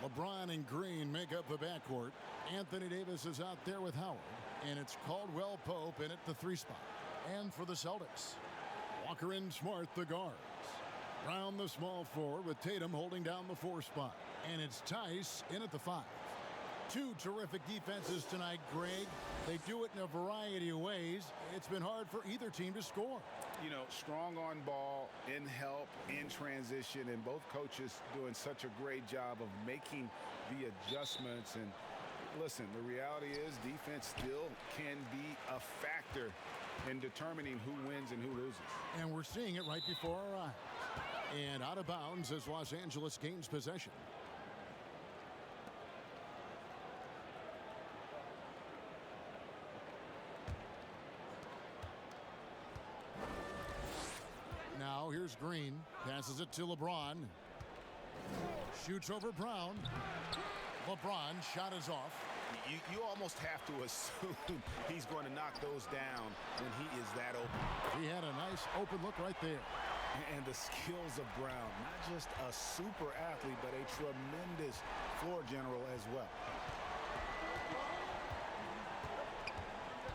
LeBron and Green make up the backcourt. Anthony Davis is out there with Howard. And it's Caldwell Pope in at the 3 spot. And for the Celtics, Walker and Smart, the guards. Brown, the small forward, with Tatum holding down the 4 spot. And it's Tice in at the 5. 2 terrific defenses tonight, Greg. They do it in a variety of ways. It's been hard for either team to score. You know, strong on ball, in help, in transition, and both coaches doing such a great job of making the adjustments. And listen, the reality is defense still can be a factor in determining who wins and who loses. And we're seeing it right before our eyes. And out of bounds as Los Angeles gains possession. Now here's Green. Passes it to LeBron. Shoots over Brown. LeBron shot is off. You almost have to assume he's going to knock those down when he is that open. He had a nice open look right there. And the skills of Brown, not just a super athlete, but a tremendous floor general as well.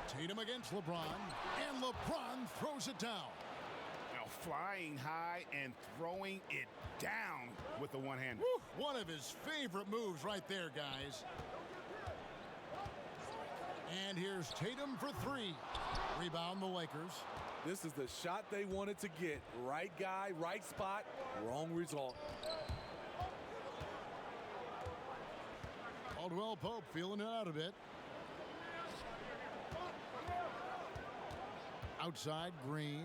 Tatum against LeBron, and LeBron throws it down. Now flying high and throwing it down with the one-hander. One of his favorite moves right there, guys. And here's Tatum for 3. Rebound the Lakers. This is the shot they wanted to get. Right guy, right spot, wrong result. Caldwell Pope feeling it out a bit. Outside, Green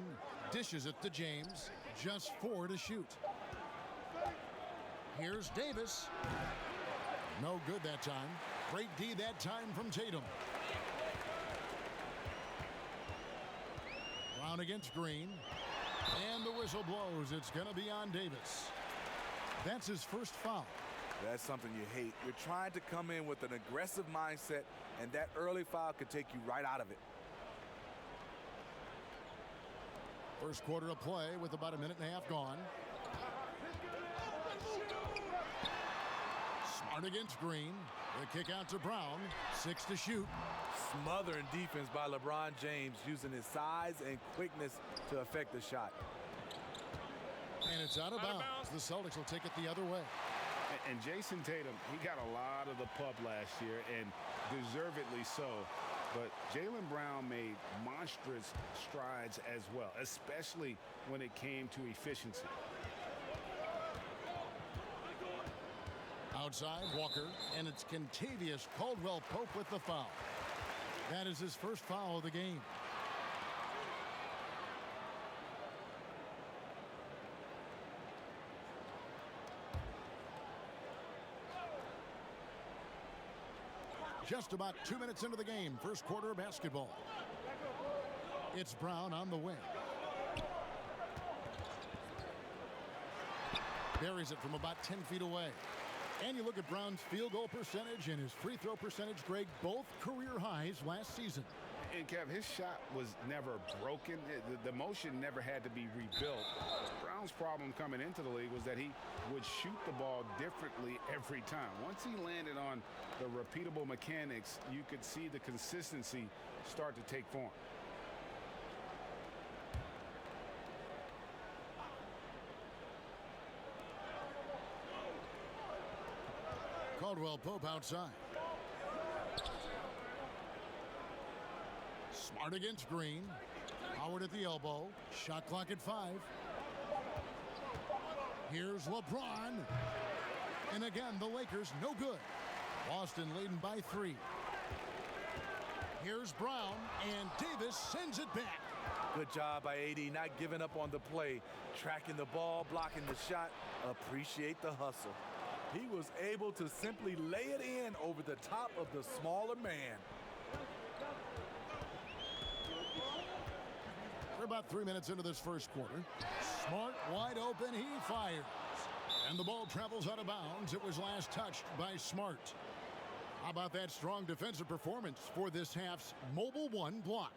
dishes it to James. Just 4 to shoot. Here's Davis. No good that time. Great D that time from Tatum. Brown against Green. And the whistle blows. It's going to be on Davis. That's his first foul. That's something you hate. You're trying to come in with an aggressive mindset, and that early foul could take you right out of it. First quarter of play with about a minute and a half gone. Smart against Green. The kick out to Brown. 6 to shoot. Smothering defense by LeBron James, using his size and quickness to affect the shot. And it's out of bounds. The Celtics will take it the other way. And Jason Tatum, he got a lot of the pub last year, and deservedly so. But Jaylen Brown made monstrous strides as well, especially when it came to efficiency. Outside, Walker, and it's Kentavious Caldwell Pope with the foul. That is his first foul of the game. Just about 2 minutes into the game, first quarter of basketball. It's Brown on the wing. Buries it from about 10 feet away. And you look at Brown's field goal percentage and his free throw percentage, Greg, both career highs last season. And Kev, his shot was never broken. The motion never had to be rebuilt. Brown's problem coming into the league was that he would shoot the ball differently every time. Once he landed on the repeatable mechanics, you could see the consistency start to take form. Caldwell Pope outside. Smart against Green. Howard at the elbow. Shot clock at 5. Here's LeBron. And again, the Lakers no good. Boston leading by 3. Here's Brown, and Davis sends it back. Good job by AD, not giving up on the play. Tracking the ball, blocking the shot. Appreciate the hustle. He was able to simply lay it in over the top of the smaller man. We're about 3 minutes into this first quarter. Smart wide open, he fires. And the ball travels out of bounds. It was last touched by Smart. How about that strong defensive performance for this half's Mobile One block?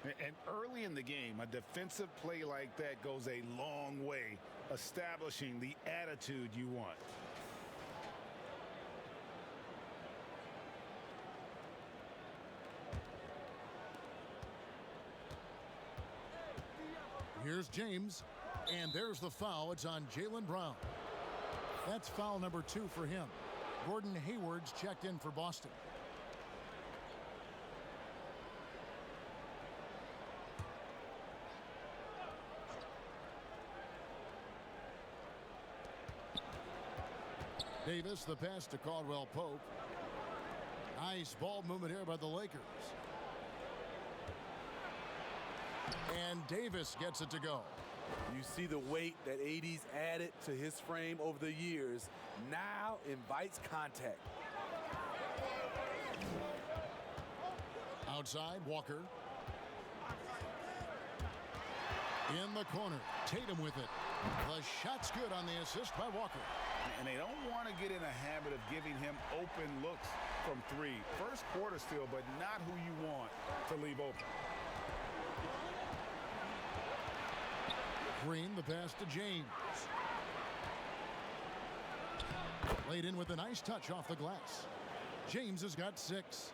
And early in the game, a defensive play like that goes a long way, establishing the attitude you want. Here's James, and there's the foul. It's on Jaylen Brown. That's foul number 2 for him. Gordon Hayward's checked in for Boston. Davis, the pass to Caldwell Pope. Nice ball movement here by the Lakers. And Davis gets it to go. You see the weight that AD's added to his frame over the years. Now invites contact. Outside, Walker. In the corner, Tatum with it. The shot's good on the assist by Walker. And they don't want to get in a habit of giving him open looks from 3. First quarter still, but not who you want to leave open. Green, the pass to James. Laid in with a nice touch off the glass. James has got 6.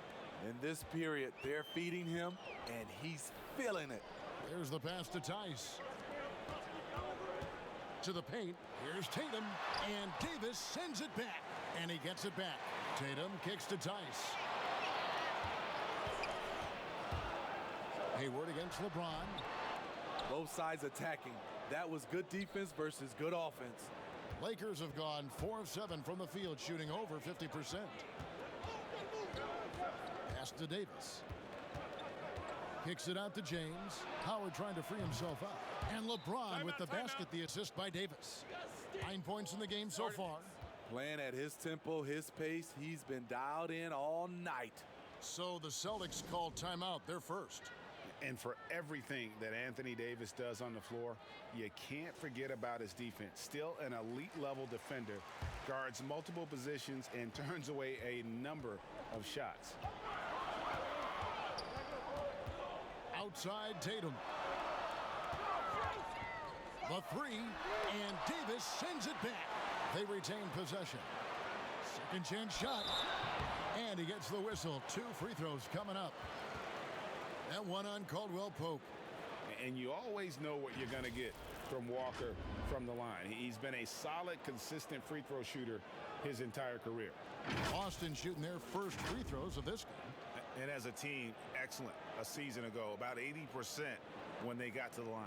In this period, they're feeding him, and he's feeling it. There's the pass to Tice. To the paint. Here's Tatum, and Davis sends it back, and he gets it back. Tatum kicks to Tice. Hayward against LeBron. Both sides attacking. That was good defense versus good offense. Lakers have gone 4 of 7 from the field, shooting over 50%. Pass to Davis. Kicks it out to James. Howard trying to free himself up. And LeBron with the basket, the assist by Davis. 9 points in the game so far. Playing at his tempo, his pace. He's been dialed in all night. So the Celtics called timeout, their first. And for everything that Anthony Davis does on the floor, you can't forget about his defense. Still an elite-level defender, guards multiple positions, and turns away a number of shots. Outside Tatum. The 3, and Davis sends it back. They retain possession. Second chance shot, and he gets the whistle. 2 free throws coming up. That one on Caldwell Pope. And you always know what you're going to get from Walker from the line. He's been a solid, consistent free throw shooter his entire career. Boston shooting their first free throws of this game. And as a team, excellent a season ago, about 80% when they got to the line.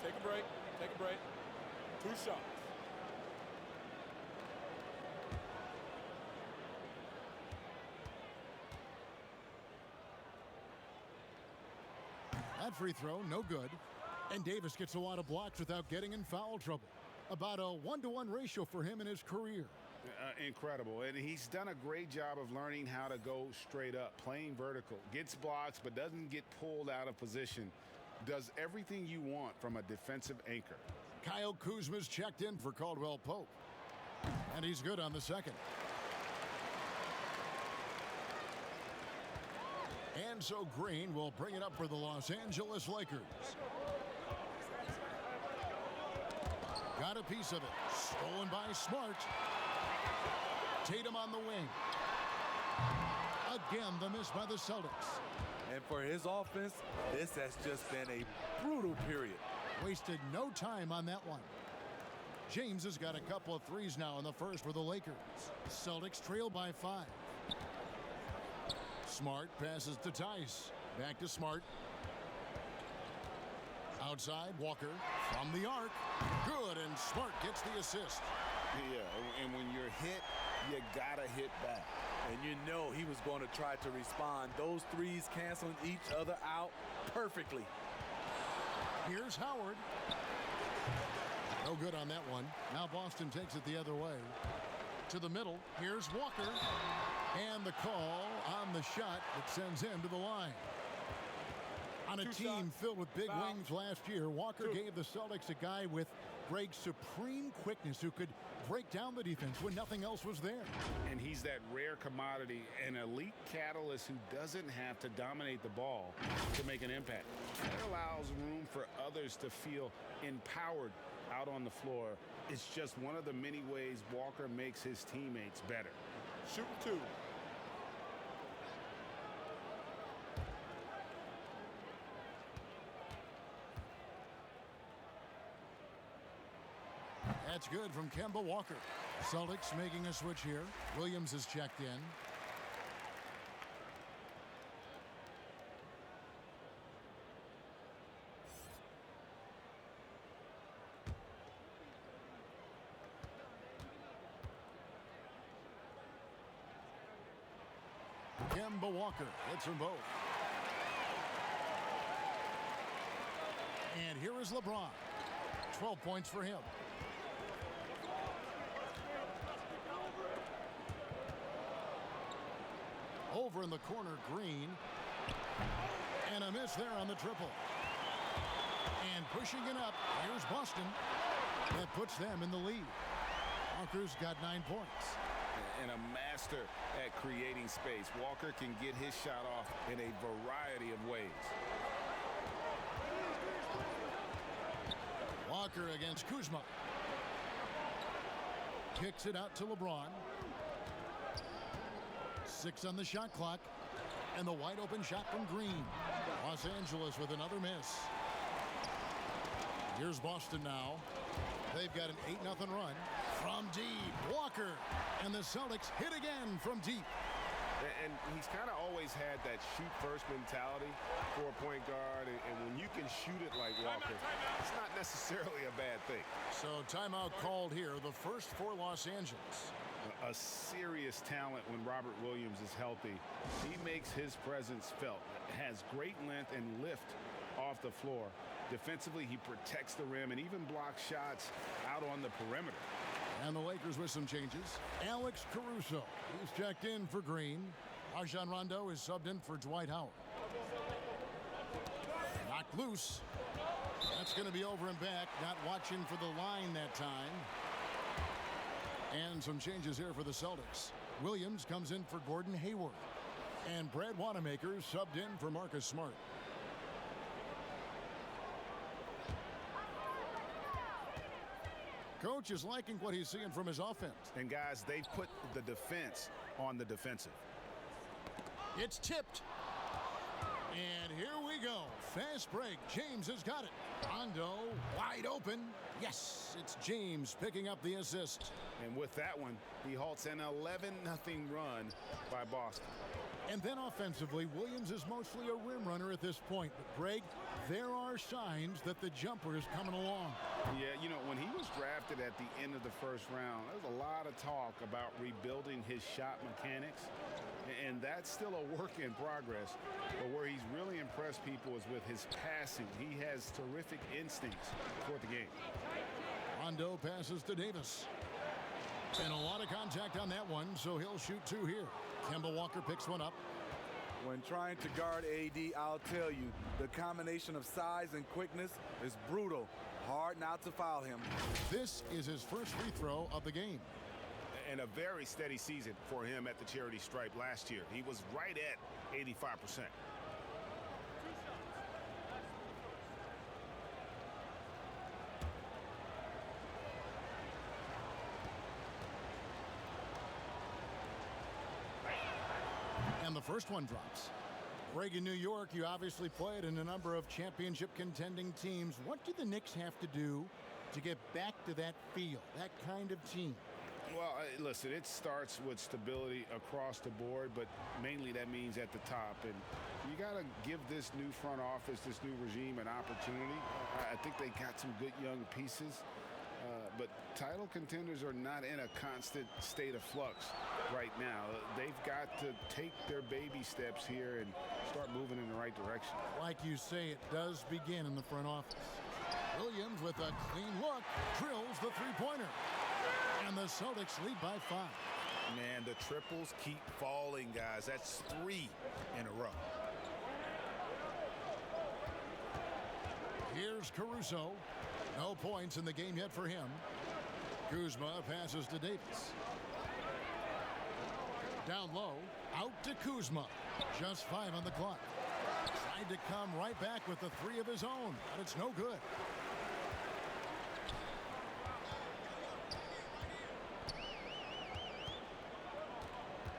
Take a break. Take a break. 2 shots. That free throw, no good. And Davis gets a lot of blocks without getting in foul trouble. About a 1-to-1 ratio for him in his career. Incredible. And he's done a great job of learning how to go straight up, playing vertical. Gets blocks, but doesn't get pulled out of position. Does everything you want from a defensive anchor. Kyle Kuzma's checked in for Caldwell Pope. And he's good on the second. And so Green will bring it up for the Los Angeles Lakers. Got a piece of it. Stolen by Smart. Tatum on the wing. Again, the miss by the Celtics. And for his offense, this has just been a brutal period. Wasted no time on that one. James has got a couple of threes now in the first for the Lakers. Celtics trail by 5. Smart passes to Tice. Back to Smart. Outside, Walker from the arc. Good, and Smart gets the assist. Yeah, and when you're hit, you gotta hit back. And you know he was going to try to respond. Those threes canceling each other out perfectly. Here's Howard. No good on that one. Now Boston takes it the other way. To the middle, here's Walker. And the call on the shot that sends him to the line. On a team filled with big wings last year, Walker gave the Celtics a guy with great supreme quickness who could break down the defense when nothing else was there. And he's that rare commodity, an elite catalyst who doesn't have to dominate the ball to make an impact. That allows room for others to feel empowered out on the floor. It's just one of the many ways Walker makes his teammates better. Shooting 2. That's good from Kemba Walker. Celtics making a switch here. Williams is checked in. Kemba Walker hits them both. And here is LeBron. 12 points for him. Over in the corner, Green. And a miss there on the triple. And pushing it up, here's Boston. That puts them in the lead. Walker's got 9 points. And a master at creating space. Walker can get his shot off in a variety of ways. Walker against Kuzma. Kicks it out to LeBron. 6 on the shot clock. And the wide open shot from Green. Los Angeles with another miss. Here's Boston now. They've got an 8-0 run. From deep, Walker. And the Celtics hit again from deep. And he's kind of always had that shoot-first mentality for a point guard. And when you can shoot it like Walker, it's not necessarily a bad thing. So timeout called here, the first for Los Angeles. A serious talent when Robert Williams is healthy. He makes his presence felt. Has great length and lift off the floor. Defensively, he protects the rim and even blocks shots out on the perimeter. And the Lakers with some changes. Alex Caruso, he's checked in for Green. Rajon Rondo is subbed in for Dwight Howard. Knocked loose. That's going to be over and back. Not watching for the line that time. And some changes here for the Celtics. Williams comes in for Gordon Hayward. And Brad Wanamaker subbed in for Marcus Smart. Coach is liking what he's seeing from his offense. And guys, they've put the defense on the defensive. It's tipped. And here we go. Fast break. James has got it. Rondo wide open. Yes, it's James picking up the assist. And with that one, he halts an 11-0 run by Boston. And then offensively, Williams is mostly a rim runner at this point. But Greg, there are signs that the jumper is coming along. Yeah, you know, when he was drafted at the end of the first round, there was a lot of talk about rebuilding his shot mechanics. And that's still a work in progress. But where he's really impressed people is with his passing. He has terrific instincts for the game. Rondo passes to Davis. And a lot of contact on that one, so he'll shoot 2 here. Kemba Walker picks one up. When trying to guard AD, I'll tell you, the combination of size and quickness is brutal. Hard not to foul him. This is his first free throw of the game. And a very steady season for him at the charity stripe last year. He was right at 85%. And the first one drops. Greg, in New York, you obviously played in a number of championship contending teams. What do the Knicks have to do to get back to that feel, that kind of team? Well, listen, it starts with stability across the board, but mainly that means at the top. And you got to give this new front office, this new regime, an opportunity. I think they got some good young pieces. But title contenders are not in a constant state of flux right now. They've got to take their baby steps here and start moving in the right direction. Like you say, it does begin in the front office. Williams with a clean look drills the three-pointer. And the Celtics lead by 5. Man, the triples keep falling, guys. That's 3 in a row. Here's Caruso. No points in the game yet for him. Kuzma passes to Davis. Down low, out to Kuzma. Just 5 on the clock. Tried to come right back with the 3 of his own, but it's no good.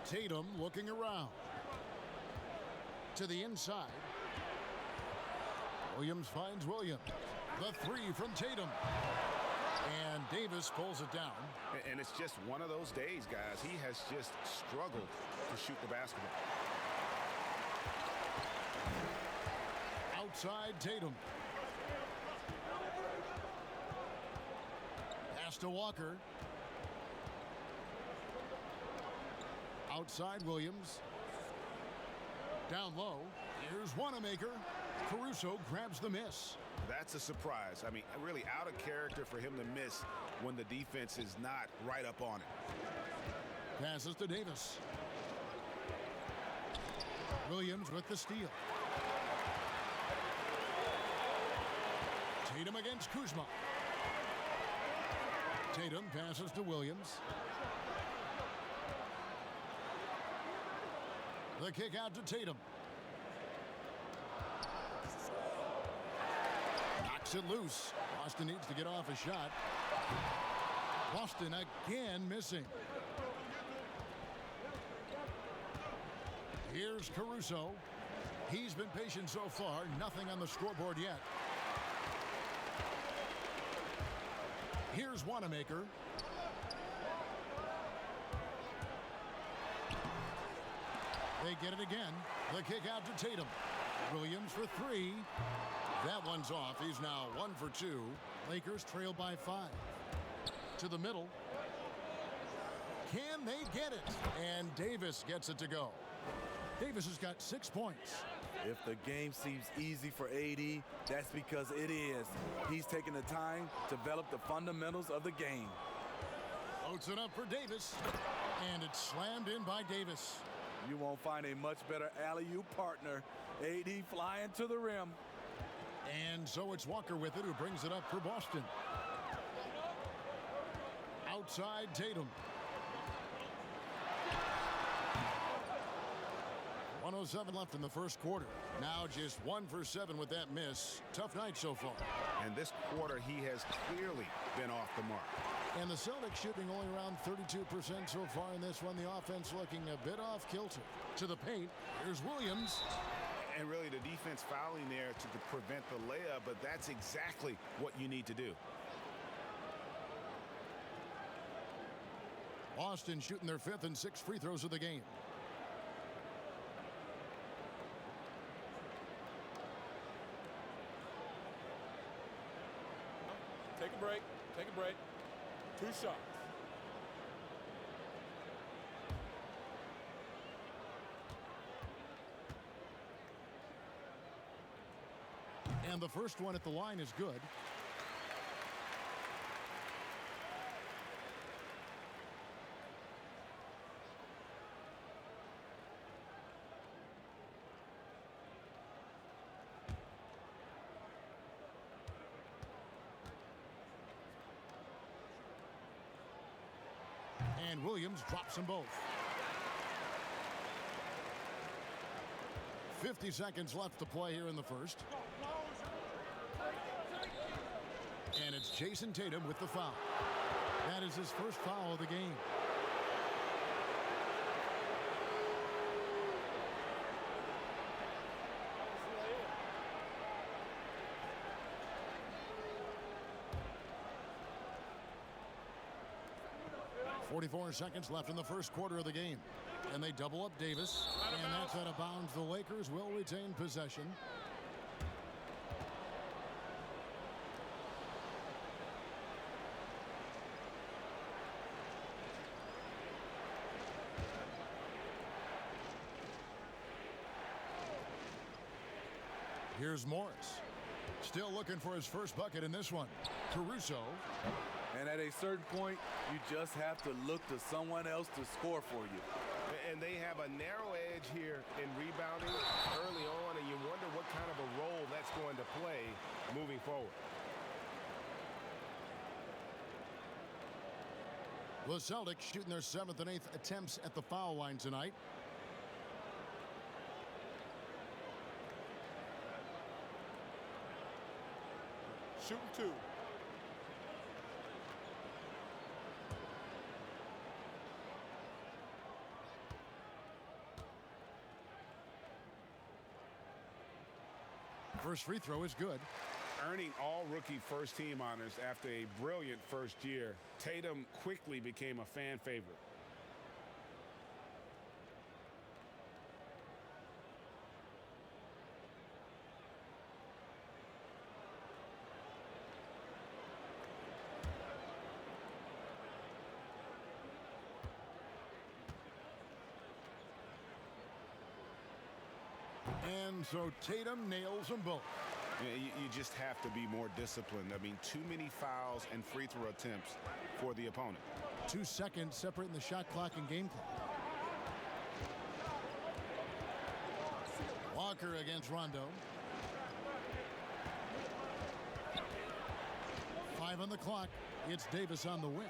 Tatum looking around. To the inside. Williams finds Williams. The 3 from Tatum. And Davis pulls it down. And it's just one of those days, guys. He has just struggled to shoot the basketball. Outside Tatum. Pass to Walker. Outside Williams. Down low. Here's Wanamaker. Caruso grabs the miss. That's a surprise. I mean, really out of character for him to miss when the defense is not right up on it. Passes to Davis. Williams with the steal. Tatum against Kuzma. Tatum passes to Williams. The kick out to Tatum. Knocks it loose. Boston needs to get off a shot. Boston again missing. Here's Caruso. He's been patient so far. Nothing on the scoreboard yet. Here's Wanamaker. They get it again. The kick out to Tatum. Williams for three. That one's off. He's now 1 for 2. Lakers trail by 5. To the middle. Can they get it? And Davis gets it to go. Davis has got 6 points. If the game seems easy for AD, that's because it is. He's taking the time to develop the fundamentals of the game. Loads it up for Davis. And it's slammed in by Davis. You won't find a much better alley-oop partner. AD flying to the rim. And so it's Walker with it, who brings it up for Boston. Outside Tatum. 1:07 left in the first quarter. Now just 1 for 7 with that miss. Tough night so far. And this quarter, he has clearly been off the mark. And the Celtics shooting only around 32% so far in this one. The offense looking a bit off kilter. To the paint, here's Williams. And really the defense fouling there to prevent the layup, but that's exactly what you need to do. Boston shooting their 5th and 6th free throws of the game. Take a break. Take a break. 2 shots. And the first one at the line is good. And Williams drops them both. 50 seconds left to play here in the first. And it's Jason Tatum with the foul. That is his first foul of the game. .44 seconds left in the first quarter of the game. And they double up Davis. And that's out of bounds. The Lakers will retain possession. Here's Morris. Still looking for his first bucket in this one. Caruso. And at a certain point, you just have to look to someone else to score for you. And they have a narrow edge here in rebounding early on, and you wonder what kind of a role that's going to play moving forward. The Celtics shooting their 7th and 8th attempts at the foul line tonight. Shooting 2. First free throw is good. Earning all rookie first team honors after a brilliant first year, Tatum quickly became a fan favorite. And so Tatum nails them both. Yeah, you just have to be more disciplined. I mean, too many fouls and free throw attempts for the opponent. 2 seconds separating the shot clock and game clock. Walker against Rondo. 5 on the clock. It's Davis on the wing.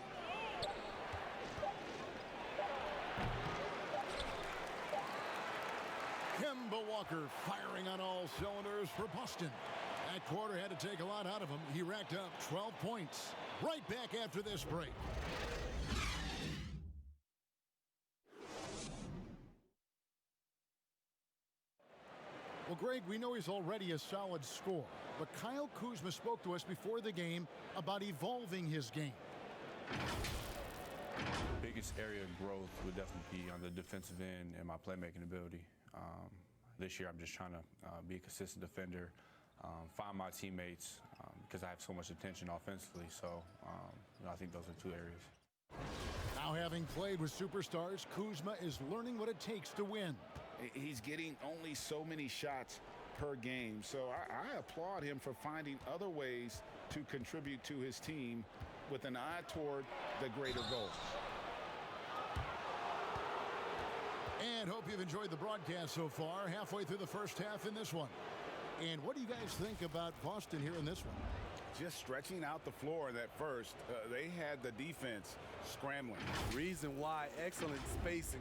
Kemba Walker firing on all cylinders for Boston. That quarter had to take a lot out of him. He racked up 12 points. Right back after this break. Well, Greg, we know he's already a solid scorer, but Kyle Kuzma spoke to us before the game about evolving his game. Biggest area of growth would definitely be on the defensive end and my playmaking ability. This year, I'm just trying to be a consistent defender, find my teammates because I have so much attention offensively. So, I think those are 2 areas. Now, having played with superstars, Kuzma is learning what it takes to win. He's getting only so many shots per game, so I applaud him for finding other ways to contribute to his team with an eye toward the greater goal. And hope you've enjoyed the broadcast so far. Halfway through the first half in this one. And what do you guys think about Boston here in this one? Just stretching out the floor in that first. They had the defense scrambling. Reason why, excellent spacing.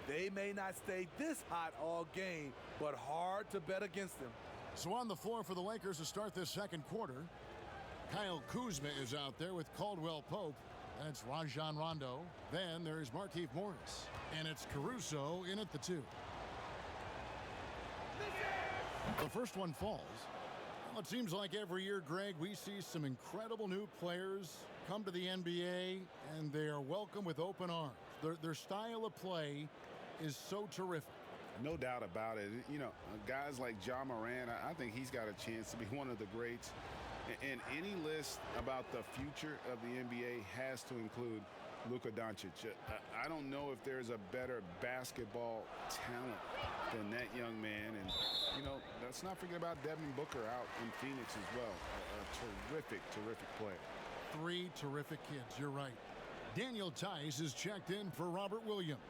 They may not stay this hot all game, but hard to bet against them. So on the floor for the Lakers to start this second quarter, Kyle Kuzma is out there with Caldwell Pope. And it's Rajon Rondo. Then there's Markieff Morris. And it's Caruso in at the 2. The first one falls. Well, it seems like every year, Greg, we see some incredible new players come to the NBA, and they are welcome with open arms. Their style of play is so terrific. No doubt about it. You know, guys like Ja Morant, I think he's got a chance to be one of the greats. And any list about the future of the NBA has to include Luka Doncic. I don't know if there's a better basketball talent than that young man. And, let's not forget about Devin Booker out in Phoenix as well. A terrific, terrific player. 3 terrific kids, you're right. Daniel Tice is checked in for Robert Williams.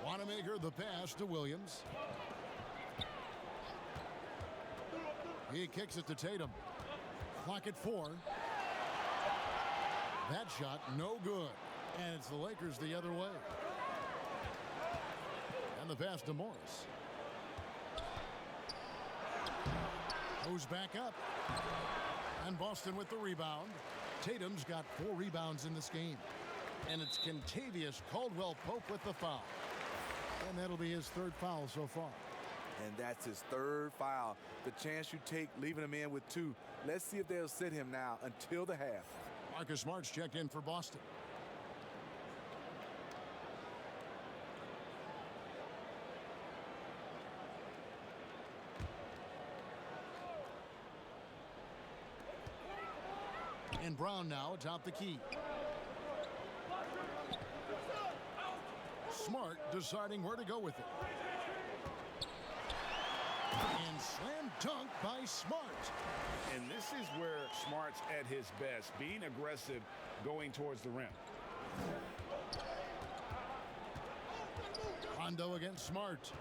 Wanamaker the pass to Williams. He kicks it to Tatum. Clock at 4. That shot no good. And it's the Lakers the other way. And the pass to Morris. Goes back up. And Boston with the rebound. Tatum's got 4 rebounds in this game. And it's Kentavious Caldwell-Pope with the foul. And that'll be his 3rd foul so far. And that's his 3rd foul. The chance you take leaving him in with 2. Let's see if they'll sit him now until the half. Marcus Smart's checked in for Boston. And Brown now atop the key. Smart deciding where to go with it. And slam dunk by Smart. And this is where Smart's at his best, being aggressive, going towards the rim. Rondo against Smart.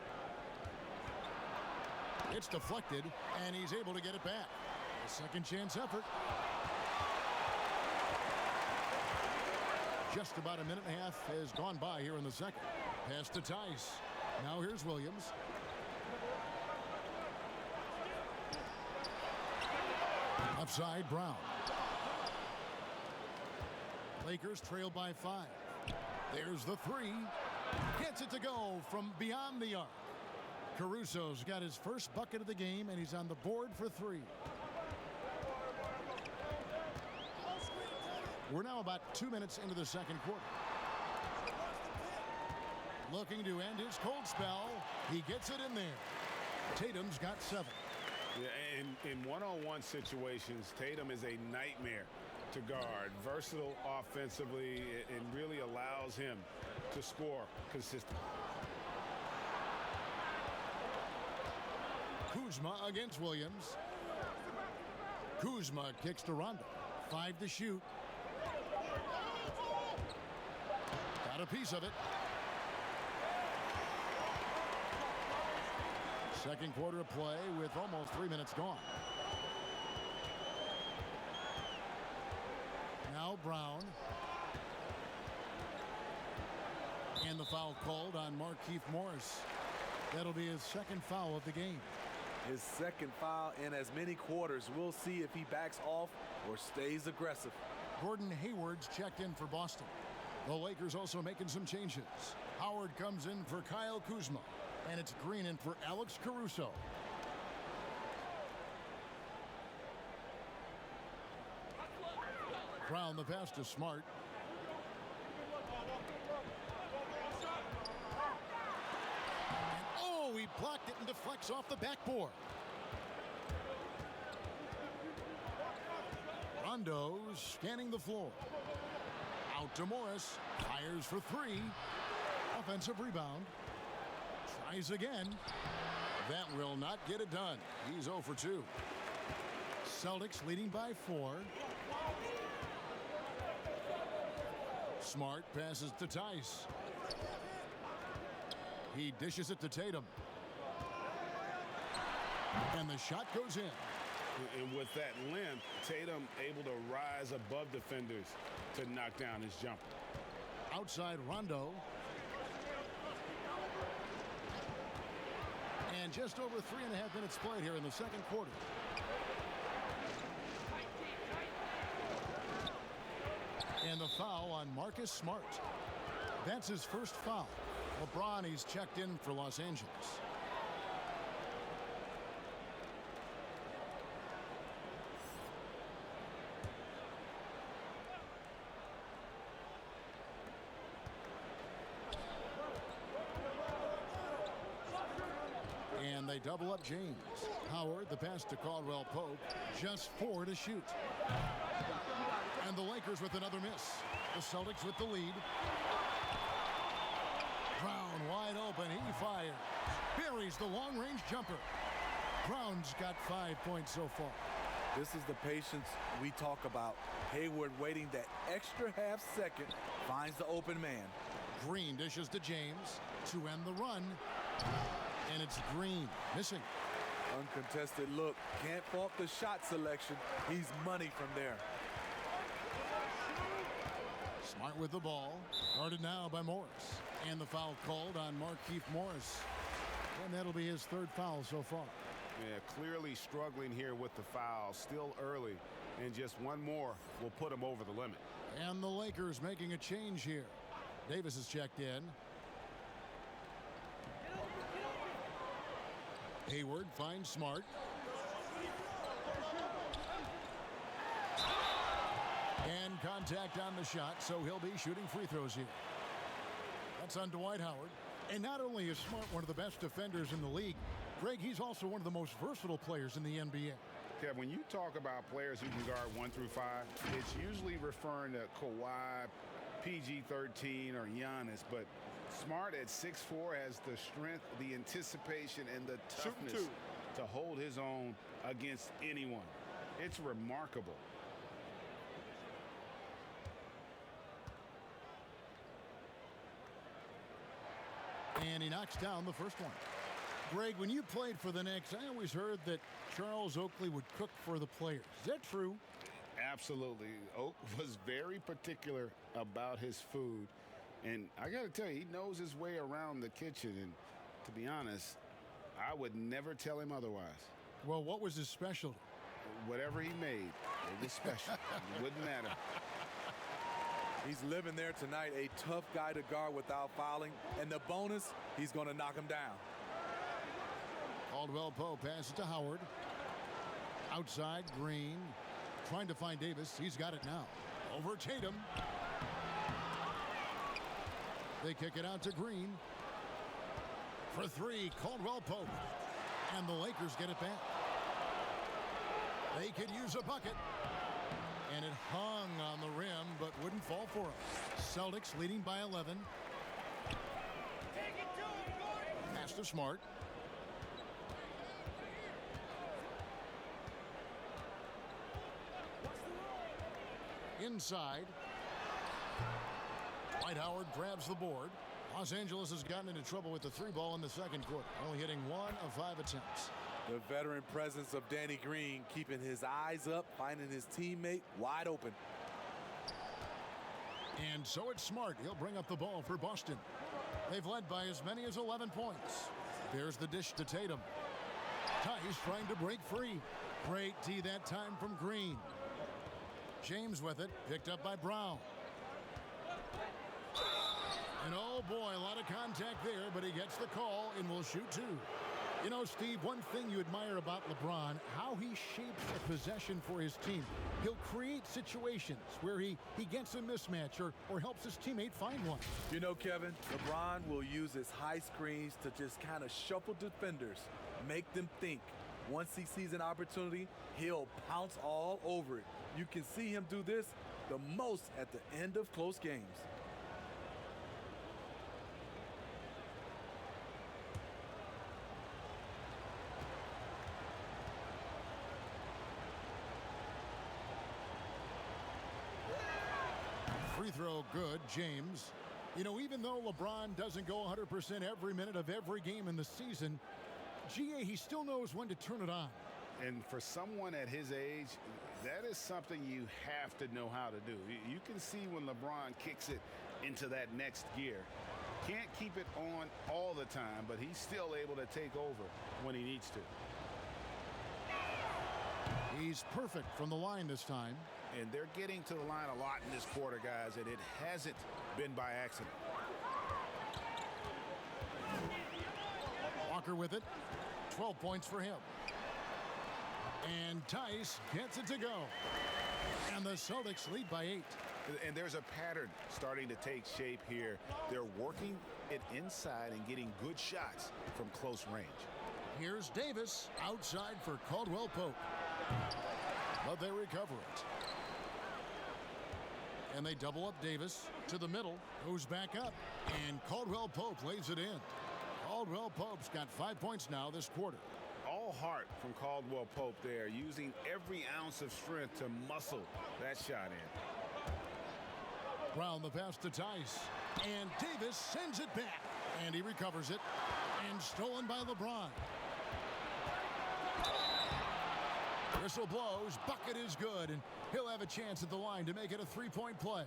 It's deflected, and he's able to get it back. A second chance effort. Just about a minute and a half has gone by here in the second. Pass to Tice. Now here's Williams. Outside Brown. Lakers trail by 5. There's the three. Gets it to go from beyond the arc. Caruso's got his first bucket of the game, and he's on the board for 3. We're now about 2 minutes into the second quarter. Looking to end his cold spell. He gets it in there. Tatum's got 7. Yeah, in one-on-one situations, Tatum is a nightmare to guard. Versatile offensively, and really allows him to score consistently. Kuzma against Williams. Kuzma kicks to Rondo. 5 to shoot. Got a piece of it. Second quarter of play with almost 3 minutes gone. Now Brown. And the foul called on Markieff Morris. That'll be his second foul of the game. His second foul in as many quarters. We'll see if he backs off or stays aggressive. Gordon Hayward's checked in for Boston. The Lakers also making some changes. Howard comes in for Kyle Kuzma. And it's Green in for Alex Caruso. Brown the pass to Smart. And oh, he blocked it and deflects off the backboard. Rondo scanning the floor. Out to Morris. Fires for 3. Offensive rebound. Tries again. That will not get it done. He's 0 for 2. Celtics leading by 4. Smart passes to Tice. He dishes it to Tatum. And the shot goes in. And with that length, Tatum able to rise above defenders to knock down his jumper. Outside Rondo. And just over 3.5 minutes played here in the second quarter. And the foul on Marcus Smart. That's his first foul. LeBron, he's checked in for Los Angeles. And they double up James. Howard, the pass to Caldwell Pope. Just 4 to shoot. And the Lakers with another miss. The Celtics with the lead. Brown wide open. He fires. Buries the long-range jumper. Brown's got 5 points so far. This is the patience we talk about. Hayward waiting that extra half second. Finds the open man. Green dishes to James to end the run. And it's Green missing. Uncontested look. Can't fault the shot selection. He's money from there. Smart with the ball. Guarded now by Morris. And the foul called on Markieff Morris. And that'll be his 3rd foul so far. Yeah, clearly struggling here with the foul. Still early. And just one more will put him over the limit. And the Lakers making a change here. Davis is checked in. Hayward finds Smart. And contact on the shot, so he'll be shooting free throws here. That's on Dwight Howard. And not only is Smart one of the best defenders in the league, Greg, he's also one of the most versatile players in the NBA. Yeah, when you talk about players who can guard 1 through 5, it's usually referring to Kawhi, PG-13, or Giannis, but Smart at 6'4" has the strength, the anticipation, and the toughness to hold his own against anyone. It's remarkable. And he knocks down the first one. Greg, when you played for the Knicks, I always heard that Charles Oakley would cook for the players. Is that true? Absolutely. Oak was very particular about his food. And I got to tell you, he knows his way around the kitchen. And to be honest, I would never tell him otherwise. Well, what was his specialty? whatever he made, it was special. It wouldn't matter. He's living there tonight, a tough guy to guard without fouling. And the bonus, he's going to knock him down. Caldwell Pope passes to Howard. Outside, Green. Trying to find Davis. He's got it now. Over Tatum. They kick it out to Green. For three, Caldwell Pope. And the Lakers get it back. They could use a bucket. And it hung on the rim, but wouldn't fall for them. Celtics leading by 11. Pass to Smart. Inside. Dwight Howard grabs the board. Los Angeles has gotten into trouble with the three ball in the second quarter, only hitting 1 of 5 attempts. The veteran presence of Danny Green keeping his eyes up, finding his teammate wide open. And so it's Smart. He'll bring up the ball for Boston. They've led by as many as 11 points. There's the dish to Tatum. Tice trying to break free. Great D that time from Green. James with it, picked up by Brown. And oh boy, a lot of contact there, but he gets the call and will shoot two. You know, Steve, one thing you admire about LeBron, how he shapes a possession for his team. He'll create situations where he gets a mismatch or helps his teammate find one. You know, Kevin, LeBron will use his high screens to just kind of shuffle defenders, make them think. Once he sees an opportunity, he'll pounce all over it. You can see him do this the most at the end of close games. Free throw good, James. You know, even though LeBron doesn't go 100% every minute of every game in the season, GA, he still knows when to turn it on. And for someone at his age, that is something you have to know how to do. You can see when LeBron kicks it into that next gear. Can't keep it on all the time, but he's still able to take over when he needs to. He's perfect from the line this time. And they're getting to the line a lot in this quarter, guys, and it hasn't been by accident. Walker with it. 12 points for him. And Tice gets it to go. And the Celtics lead by 8. And there's a pattern starting to take shape here. They're working it inside and getting good shots from close range. Here's Davis outside for Caldwell Pope. But they recover it. And they double up Davis to the middle. Goes back up. And Caldwell Pope lays it in. Caldwell Pope's got 5 points now this quarter. All heart from Caldwell Pope there, using every ounce of strength to muscle that shot in. Brown the pass to Tice. And Davis sends it back. And he recovers it. And stolen by LeBron. Whistle blows. Bucket is good. And he'll have a chance at the line to make it a three-point play.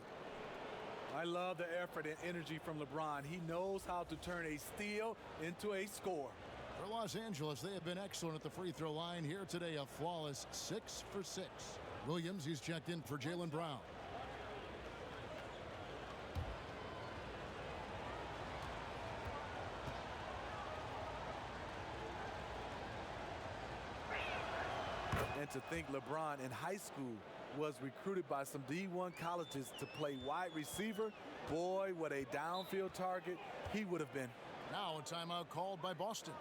I love the effort and energy from LeBron. He knows how to turn a steal into a score. For Los Angeles, they have been excellent at the free throw line here today. A flawless 6 for 6. Williams, he's checked in for Jaylen Brown. And to think LeBron in high school was recruited by some D1 colleges to play wide receiver, boy, what a downfield target he would have been. Now a timeout called by Boston.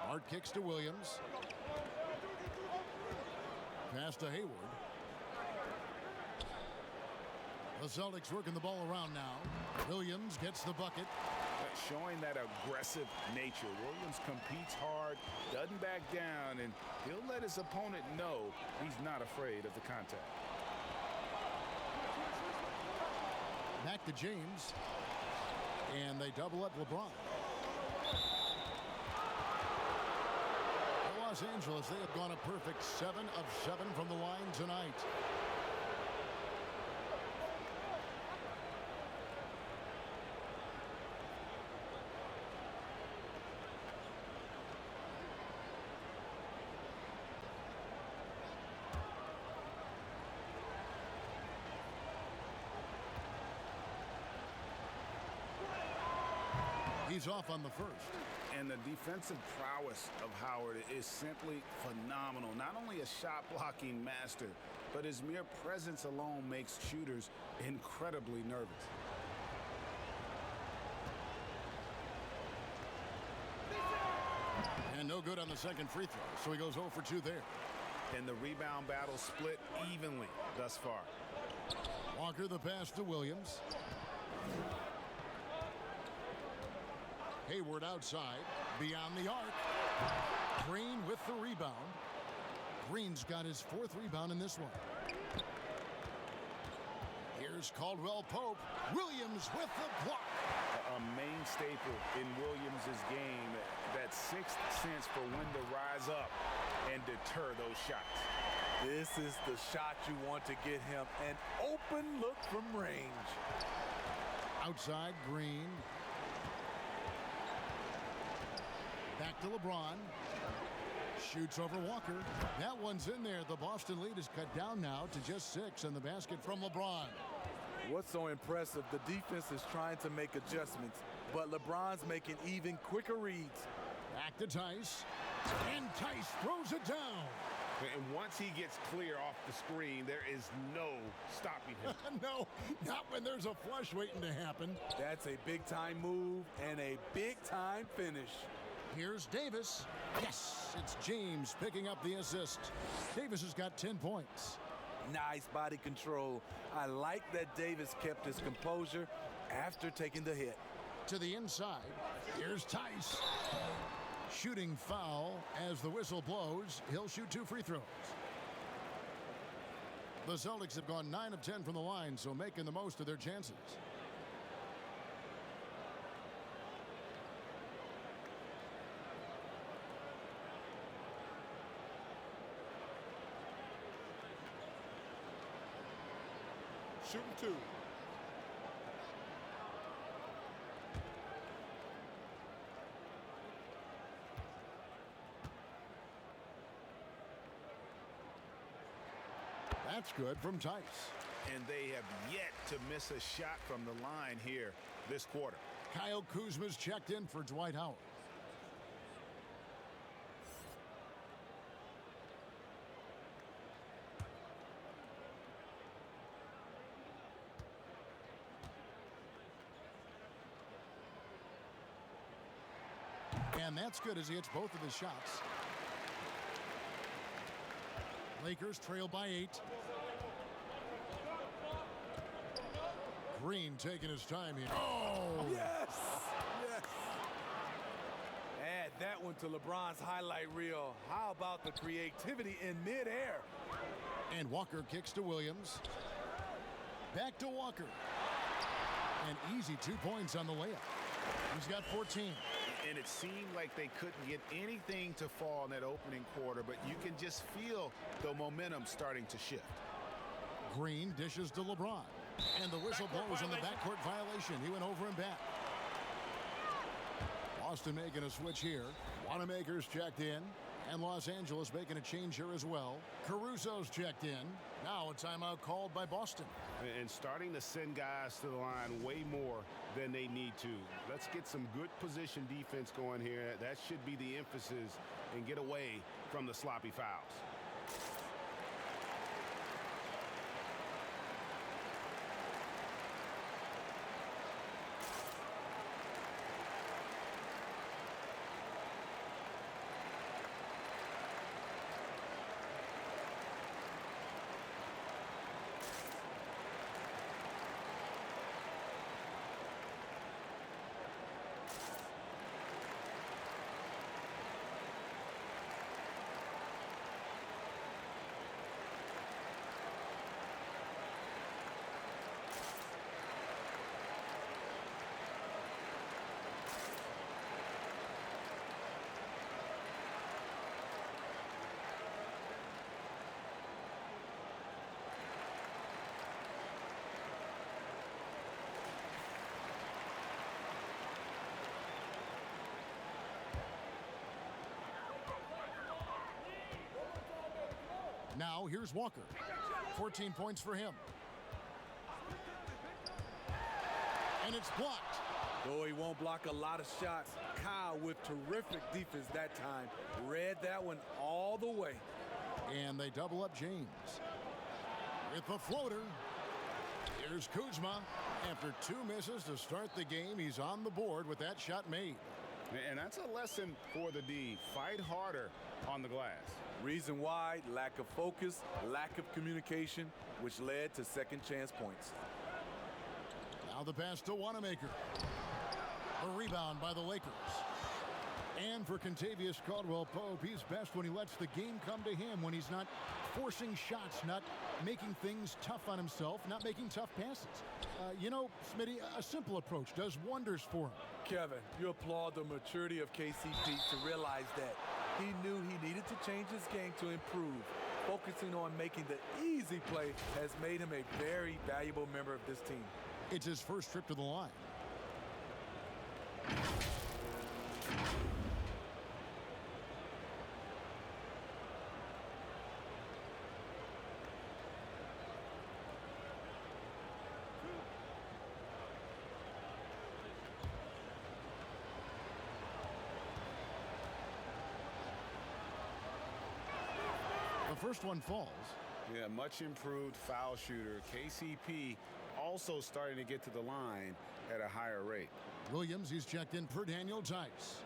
Hart kicks to Williams. Pass to Hayward. The Celtics working the ball around now. Williams gets the bucket. Showing that aggressive nature. Williams competes hard, doesn't back down, and he'll let his opponent know he's not afraid of the contact. Back to James. And they double up LeBron. Los Angeles, they have gone a perfect 7 of 7 from the line tonight. He's off on the first. And the defensive prowess of Howard is simply phenomenal. Not only a shot blocking master, but his mere presence alone makes shooters incredibly nervous. And no good on the second free throw, so he goes 0 for 2 there. And the rebound battle split evenly thus far. Walker the pass to Williams. Hayward outside, beyond the arc. Green with the rebound. Green's got his 4th rebound in this one. Here's Caldwell Pope. Williams with the block. A main staple in Williams' game, that 6th sense for when to rise up and deter those shots. This is the shot you want to get him, an open look from range. Outside, Green. Back to LeBron. Shoots over Walker. That one's in there. The Boston lead is cut down now to just 6, and the basket from LeBron. What's so impressive, the defense is trying to make adjustments, but LeBron's making even quicker reads. Back to Tice. And Tice throws it down. And once he gets clear off the screen, there is no stopping him. No, not when there's a flush waiting to happen. That's a big-time move and a big-time finish. Here's Davis. Yes, it's James picking up the assist. Davis has got 10 points. Nice body control. I like that Davis kept his composure after taking the hit. To the inside, here's Tice. Shooting foul as the whistle blows. He'll shoot 2 free throws. The Celtics have gone 9 of 10 from the line, so making the most of their chances. Shooting 2. That's good from Tice. And they have yet to miss a shot from the line here this quarter. Kyle Kuzma's checked in for Dwight Howard. And that's good as he hits both of his shots. Lakers trail by 8. Green taking his time here. Oh! Yes! Yes! Add that one to LeBron's highlight reel. How about the creativity in midair? And Walker kicks to Williams. Back to Walker. And easy 2 points on the layup. He's got 14. And it seemed like they couldn't get anything to fall in that opening quarter, but you can just feel the momentum starting to shift. Green dishes to LeBron. And the whistle blows on the backcourt violation. He went over and back. Boston making a switch here. Wanamaker's checked in. And Los Angeles making a change here as well. Caruso's checked in. Now a timeout called by Boston. And starting to send guys to the line way more than they need to. Let's get some good position defense going here. That should be the emphasis, and get away from the sloppy fouls. Now here's Walker. 14 points for him. And it's blocked. Though he won't block a lot of shots, Kyle with terrific defense that time read that one all the way. And they double up James. With the floater, here's Kuzma. After 2 misses to start the game, he's on the board with that shot made. And that's a lesson for the D. Fight harder on the glass. Reason why, lack of focus, lack of communication, which led to second chance points. Now the pass to Wanamaker. A rebound by the Lakers. And for Kentavious Caldwell-Pope, he's best when he lets the game come to him, when he's not forcing shots, not making things tough on himself, not making tough passes. You know, Smitty, a simple approach does wonders for him. Kevin, you applaud the maturity of KCP to realize that he knew he needed to change his game to improve. Focusing on making the easy play has made him a very valuable member of this team. It's his first trip to the line. The first one falls. Yeah, much improved foul shooter. KCP also starting to get to the line at a higher rate. Williams, he's checked in for Daniel Tice.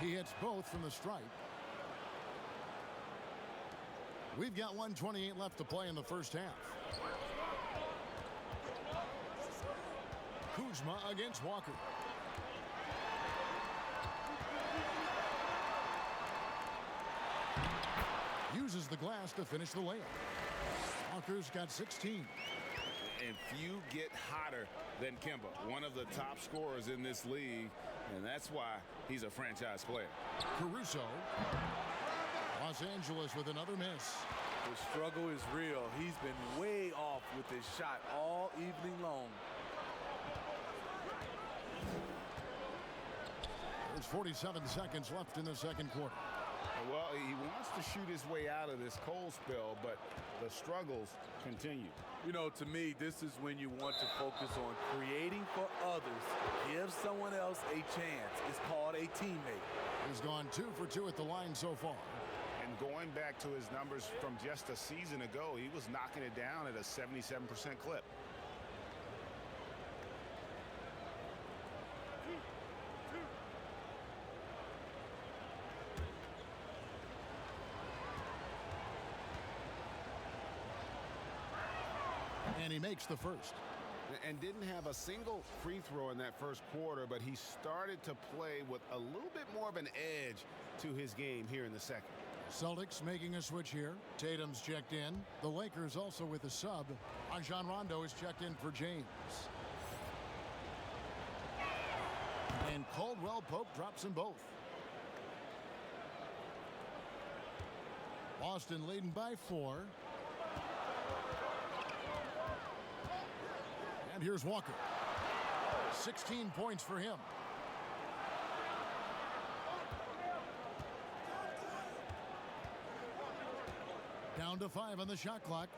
He hits both from the stripe. We've got 1:28 left to play in the first half. Kuzma against Walker. Uses the glass to finish the layup. Walker's got 16. And few get hotter than Kemba, one of the top scorers in this league, and that's why he's a franchise player. Caruso. Los Angeles with another miss. The struggle is real. He's been way off with his shot all evening long. There's 47 seconds left in the second quarter. Well, he wants to shoot his way out of this cold spell, but the struggles continue. You know, to me, this is when you want to focus on creating for others. Give someone else a chance. It's called a teammate. He's gone 2 for 2 at the line so far. And going back to his numbers from just a season ago, he was knocking it down at a 77% clip. And he makes the first. And didn't have a single free throw in that first quarter, but he started to play with a little bit more of an edge to his game here in the second. Celtics making a switch here. Tatum's checked in. The Lakers also with a sub. Rajon Rondo is checked in for James. And Caldwell-Pope drops them both. Boston leading by 4. And here's Walker. 16 points for him. Down to 5 on the shot clock.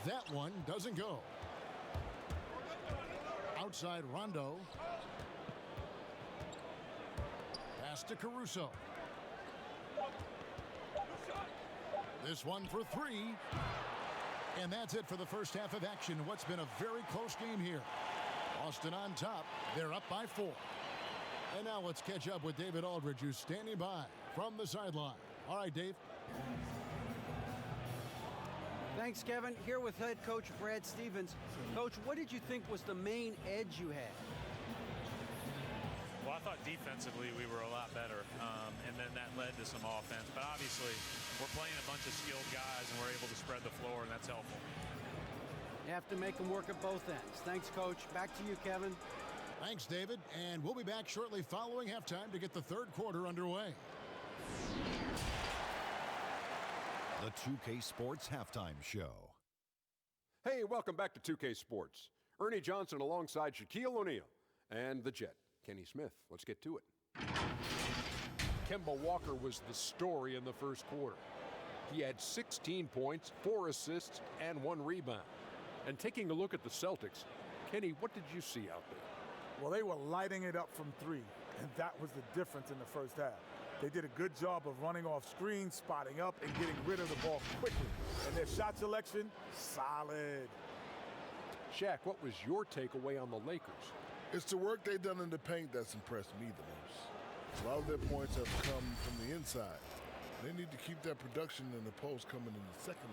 That one doesn't go. Outside Rondo. Pass to Caruso. This one for 3. And that's it for the first half of action. What's been a very close game here. Boston on top. They're up by 4. And now let's catch up with David Aldridge, who's standing by from the sideline. All right, Dave. Thanks, Kevin. Here with head coach Brad Stevens. Coach, what did you think was the main edge you had? Well, I thought defensively we were a lot better, and then that led to some offense. But obviously, we're playing a bunch of skilled guys, and we're able to spread the floor, and that's helpful. You have to make them work at both ends. Thanks, Coach. Back to you, Kevin. Thanks, David. And we'll be back shortly following halftime to get the third quarter underway. The 2K Sports Halftime Show. Hey, welcome back to 2K Sports. Ernie Johnson alongside Shaquille O'Neal and the Jet, Kenny Smith. Let's get to it. Kemba Walker was the story in the first quarter. He had 16 points, 4 assists, and 1 rebound. And taking a look at the Celtics, Kenny, what did you see out there? Well, they were lighting it up from 3, and that was the difference in the first half. They did a good job of running off screens, spotting up, and getting rid of the ball quickly. And their shot selection, solid. Shaq, what was your takeaway on the Lakers? It's the work they've done in the paint that's impressed me the most. A lot of their points have come from the inside. They need to keep that production in the post coming in the second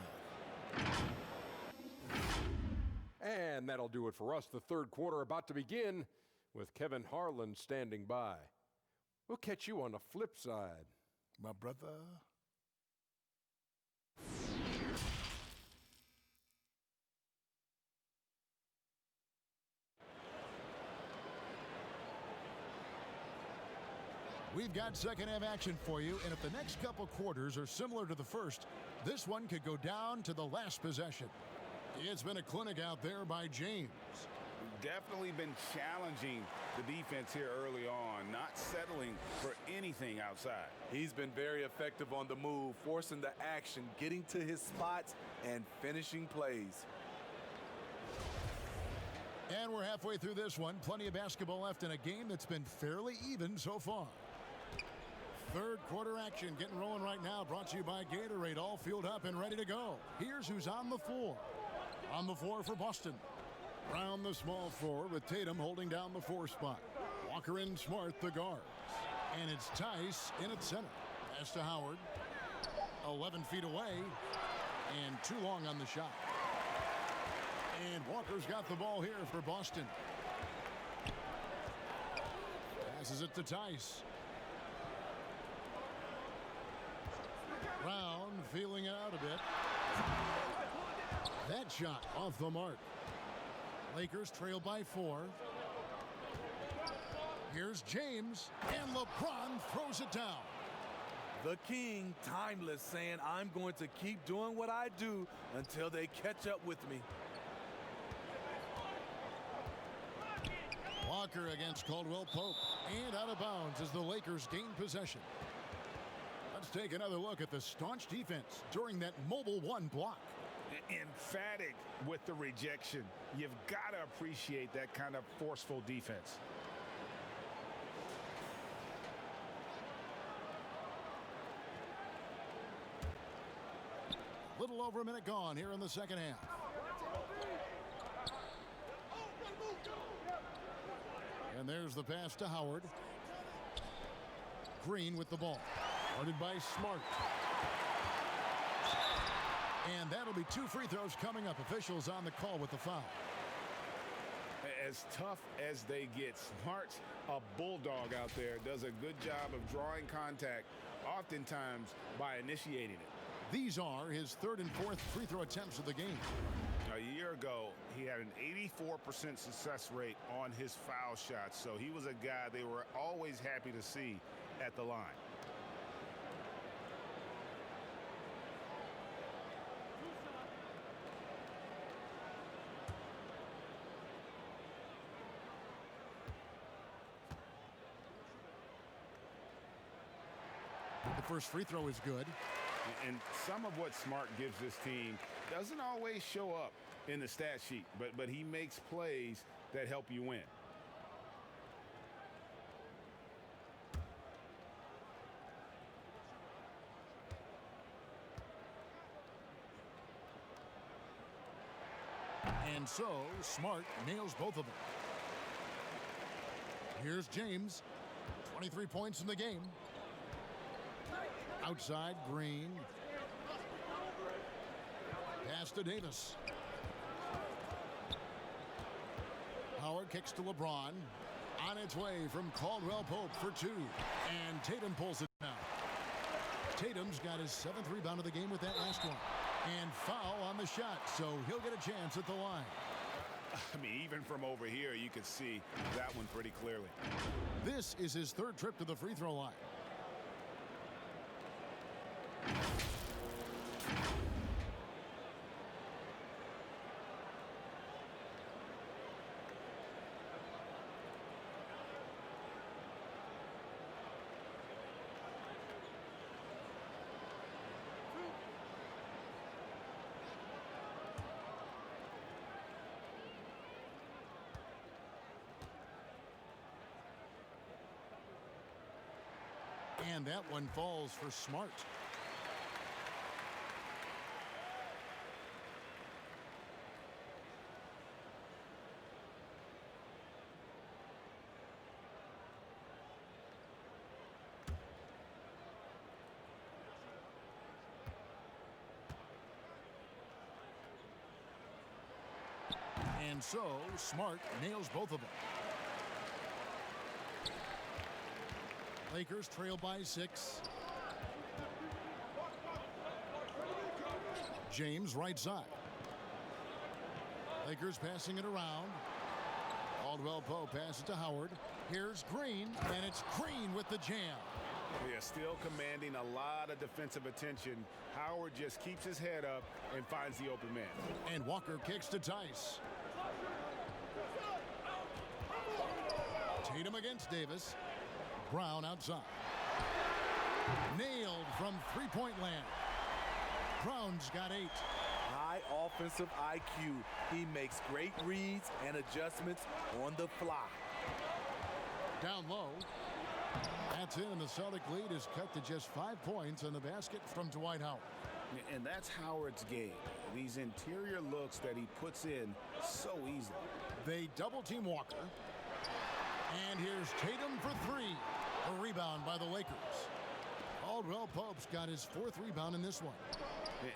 half. And that'll do it for us. The third quarter about to begin with Kevin Harlan standing by. We'll catch you on the flip side, my brother. We've got second half action for you, and if the next couple quarters are similar to the first, this one could go down to the last possession. It's been a clinic out there by James. Definitely been challenging the defense here early on, not settling for anything outside. He's been very effective on the move, forcing the action, getting to his spots, and finishing plays. And we're halfway through this one. Plenty of basketball left in a game that's been fairly even so far. Third quarter action getting rolling right now, brought to you by Gatorade, all fueled up and ready to go. Here's who's on the floor. On the floor for Boston. Brown the small forward with Tatum holding down the 4 spot. Walker and Smart the guards. And it's Tice in at center. Pass to Howard. 11 feet away. And too long on the shot. And Walker's got the ball here for Boston. Passes it to Tice. Brown feeling it out a bit. That shot off the mark. Lakers trail by 4. Here's James, and LeBron throws it down. The king, timeless, saying, I'm going to keep doing what I do until they catch up with me. Walker against Caldwell Pope, and out of bounds as the Lakers gain possession. Let's take another look at the staunch defense during that mobile 1 block. Emphatic with the rejection. You've got to appreciate that kind of forceful defense. Little over a minute gone here in the second half. And there's the pass to Howard. Green with the ball. Guarded by Smart. And that'll be 2 free throws coming up. Officials on the call with the foul. As tough as they get, Smart's a bulldog out there. Does a good job of drawing contact, oftentimes by initiating it. These are his 3rd and 4th free throw attempts of the game. A year ago, he had an 84% success rate on his foul shots, so he was a guy they were always happy to see at the line. The first free throw is good. And some of what Smart gives this team doesn't always show up in the stat sheet, but he makes plays that help you win. And so, Smart nails both of them. Here's James. 23 points in the game. Outside, Green. Pass to Davis. Howard kicks to LeBron. On its way from Caldwell Pope for 2. And Tatum pulls it down. Tatum's got his 7th rebound of the game with that last one. And foul on the shot, so he'll get a chance at the line. I mean, even from over here, you could see that one pretty clearly. This is his 3rd trip to the free throw line. And that one falls for Smart. And so, Smart nails both of them. Lakers trail by 6. James right side. Lakers passing it around. Caldwell Pope passes to Howard. Here's Green, and it's Green with the jam. Yeah, still commanding a lot of defensive attention. Howard just keeps his head up and finds the open man. And Walker kicks to Tice. Tatum against Davis. Brown outside. Nailed from three-point land. Brown's got 8. High offensive IQ. He makes great reads and adjustments on the fly. Down low. That's in, and the Celtic lead is cut to just 5 points on the basket from Dwight Howard. And that's Howard's game. These interior looks that he puts in so easily. They double-team Walker. And here's Tatum for 3. A rebound by the Lakers. Caldwell Pope's got his 4th rebound in this one.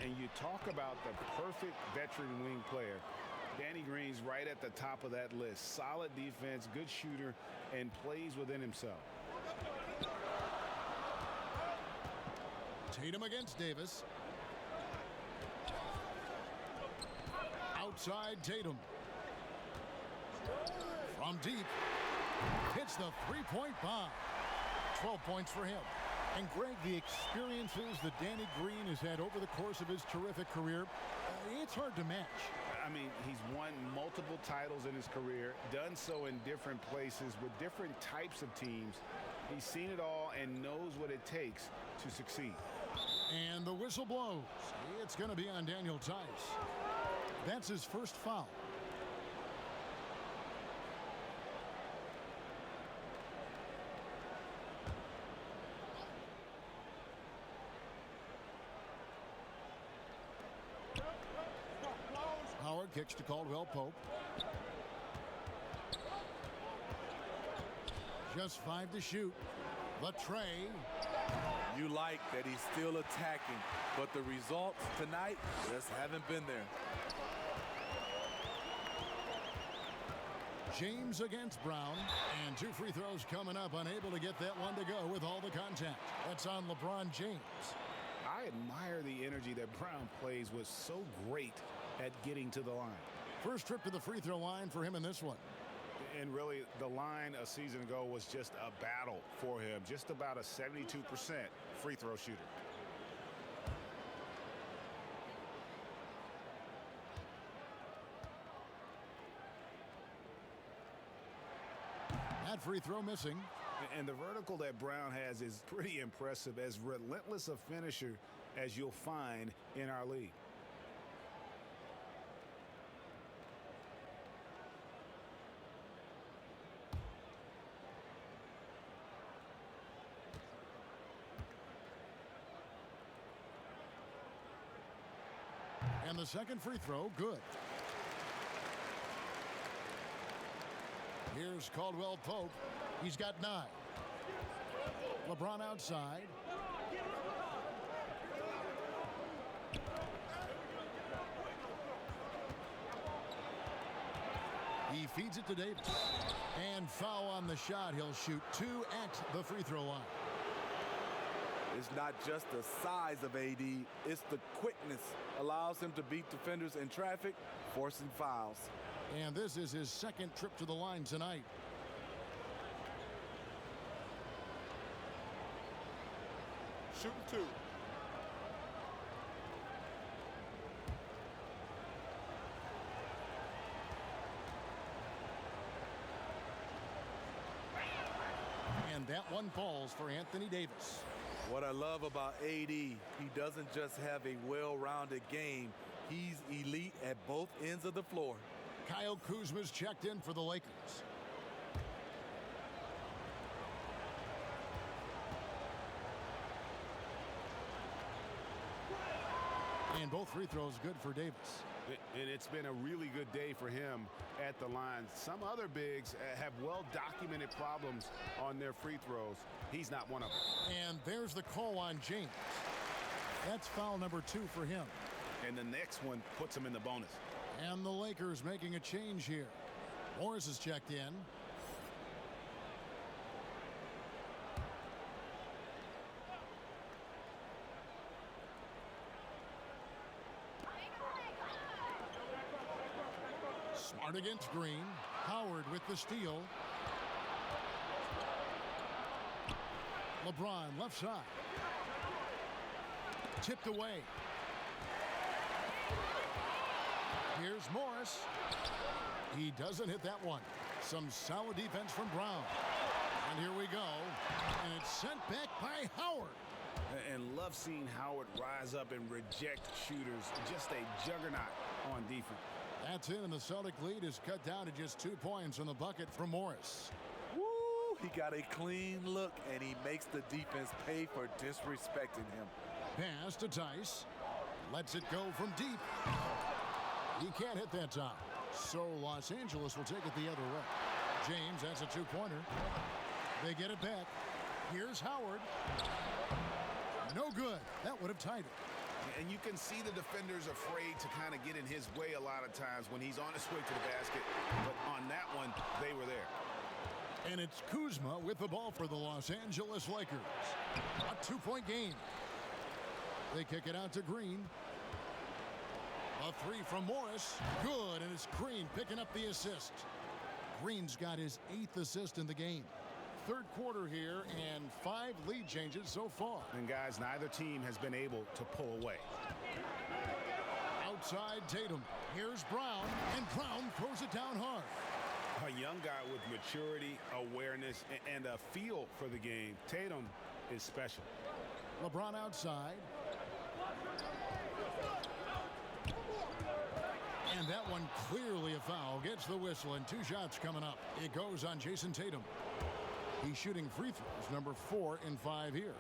And you talk about the perfect veteran wing player. Danny Green's right at the top of that list. Solid defense, good shooter, and plays within himself. Tatum against Davis. Outside Tatum. From deep. Hits the three-point bomb. 12 points for him. And Greg, the experiences that Danny Green has had over the course of his terrific career, it's hard to match. I mean, he's won multiple titles in his career, done so in different places with different types of teams. He's seen it all and knows what it takes to succeed. And the whistle blows. It's going to be on Daniel Tice. That's his first foul. Howard kicks to Caldwell Pope. Just 5 to shoot. The tray. You like that he's still attacking, but the results tonight just haven't been there. James against Brown, and 2 free throws coming up, unable to get that one to go with all the contact. That's on LeBron James. I admire the energy that Brown plays with, so great at getting to the line. First trip to the free throw line for him in this one. And really, the line a season ago was just a battle for him. Just about a 72% free throw shooter. That free throw missing. And the vertical that Brown has is pretty impressive, as relentless a finisher as you'll find in our league. And the second free throw, good. Here's Caldwell Pope. He's got 9. LeBron outside. He feeds it to Davis. And foul on the shot. He'll shoot 2 at the free throw line. It's not just the size of AD, it's the quickness. Allows him to beat defenders in traffic, forcing fouls. And this is his second trip to the line tonight. Shooting 2. And that one falls for Anthony Davis. What I love about AD, he doesn't just have a well-rounded game. He's elite at both ends of the floor. Kyle Kuzma's checked in for the Lakers. And both free throws good for Davis. And it's been a really good day for him at the line. Some other bigs have well-documented problems on their free throws. He's not one of them. And there's the call on James. That's foul number 2 for him. And the next one puts him in the bonus. And the Lakers making a change here. Morris is checked in. Smart against Green. Howard with the steal. LeBron left side. Tipped away. Here's Morris. He doesn't hit that one. Some solid defense from Brown. And here we go. And it's sent back by Howard. And love seeing Howard rise up and reject shooters. Just a juggernaut on defense. That's it, and the Celtic lead is cut down to just 2 points on the bucket from Morris. Woo! He got a clean look, and he makes the defense pay for disrespecting him. Pass to Tice. Lets it go from deep. He can't hit that time. So Los Angeles will take it the other way. James, that's a 2-pointer. They get it back. Here's Howard. No good. That would have tied it. And you can see the defenders afraid to kind of get in his way a lot of times when he's on his way to the basket. But on that one, they were there. And it's Kuzma with the ball for the Los Angeles Lakers. A 2-point game. They kick it out to Green. A 3 from Morris. Good, and it's Green picking up the assist. Green's got his 8th assist in the game. Third quarter here, and 5 lead changes so far. And guys, neither team has been able to pull away. Outside Tatum. Here's Brown, and Brown throws it down hard. A young guy with maturity, awareness, and a feel for the game. Tatum is special. LeBron outside. And that one clearly a foul. Gets the whistle, and 2 shots coming up. It goes on Jason Tatum. He's shooting free throws, number 4 in 5 here.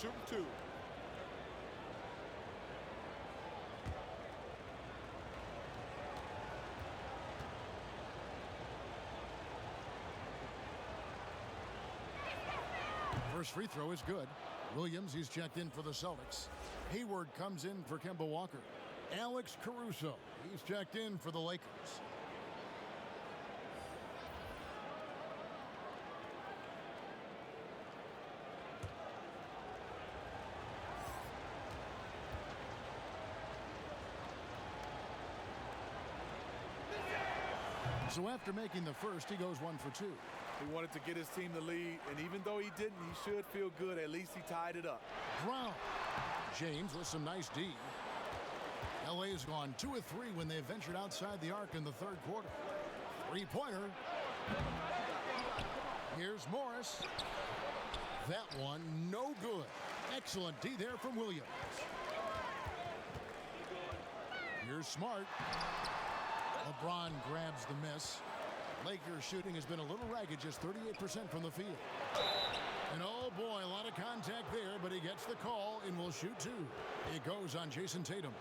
Shooting 2. First free throw is good. Williams, he's checked in for the Celtics. Hayward comes in for Kemba Walker. Alex Caruso, he's checked in for the Lakers. So after making the first, he goes 1 for 2. He wanted to get his team the lead, and even though he didn't, he should feel good. At least he tied it up. Brown. James with some nice D. LA has gone 2 of 3 when they ventured outside the arc in the third quarter. 3-pointer. Here's Morris. That one no good. Excellent D there from Williams. Here's Smart. LeBron grabs the miss. Lakers shooting has been a little ragged, just 38% from the field. And oh boy, a lot of contact there, but he gets the call and will shoot 2. It goes on Jason Tatum.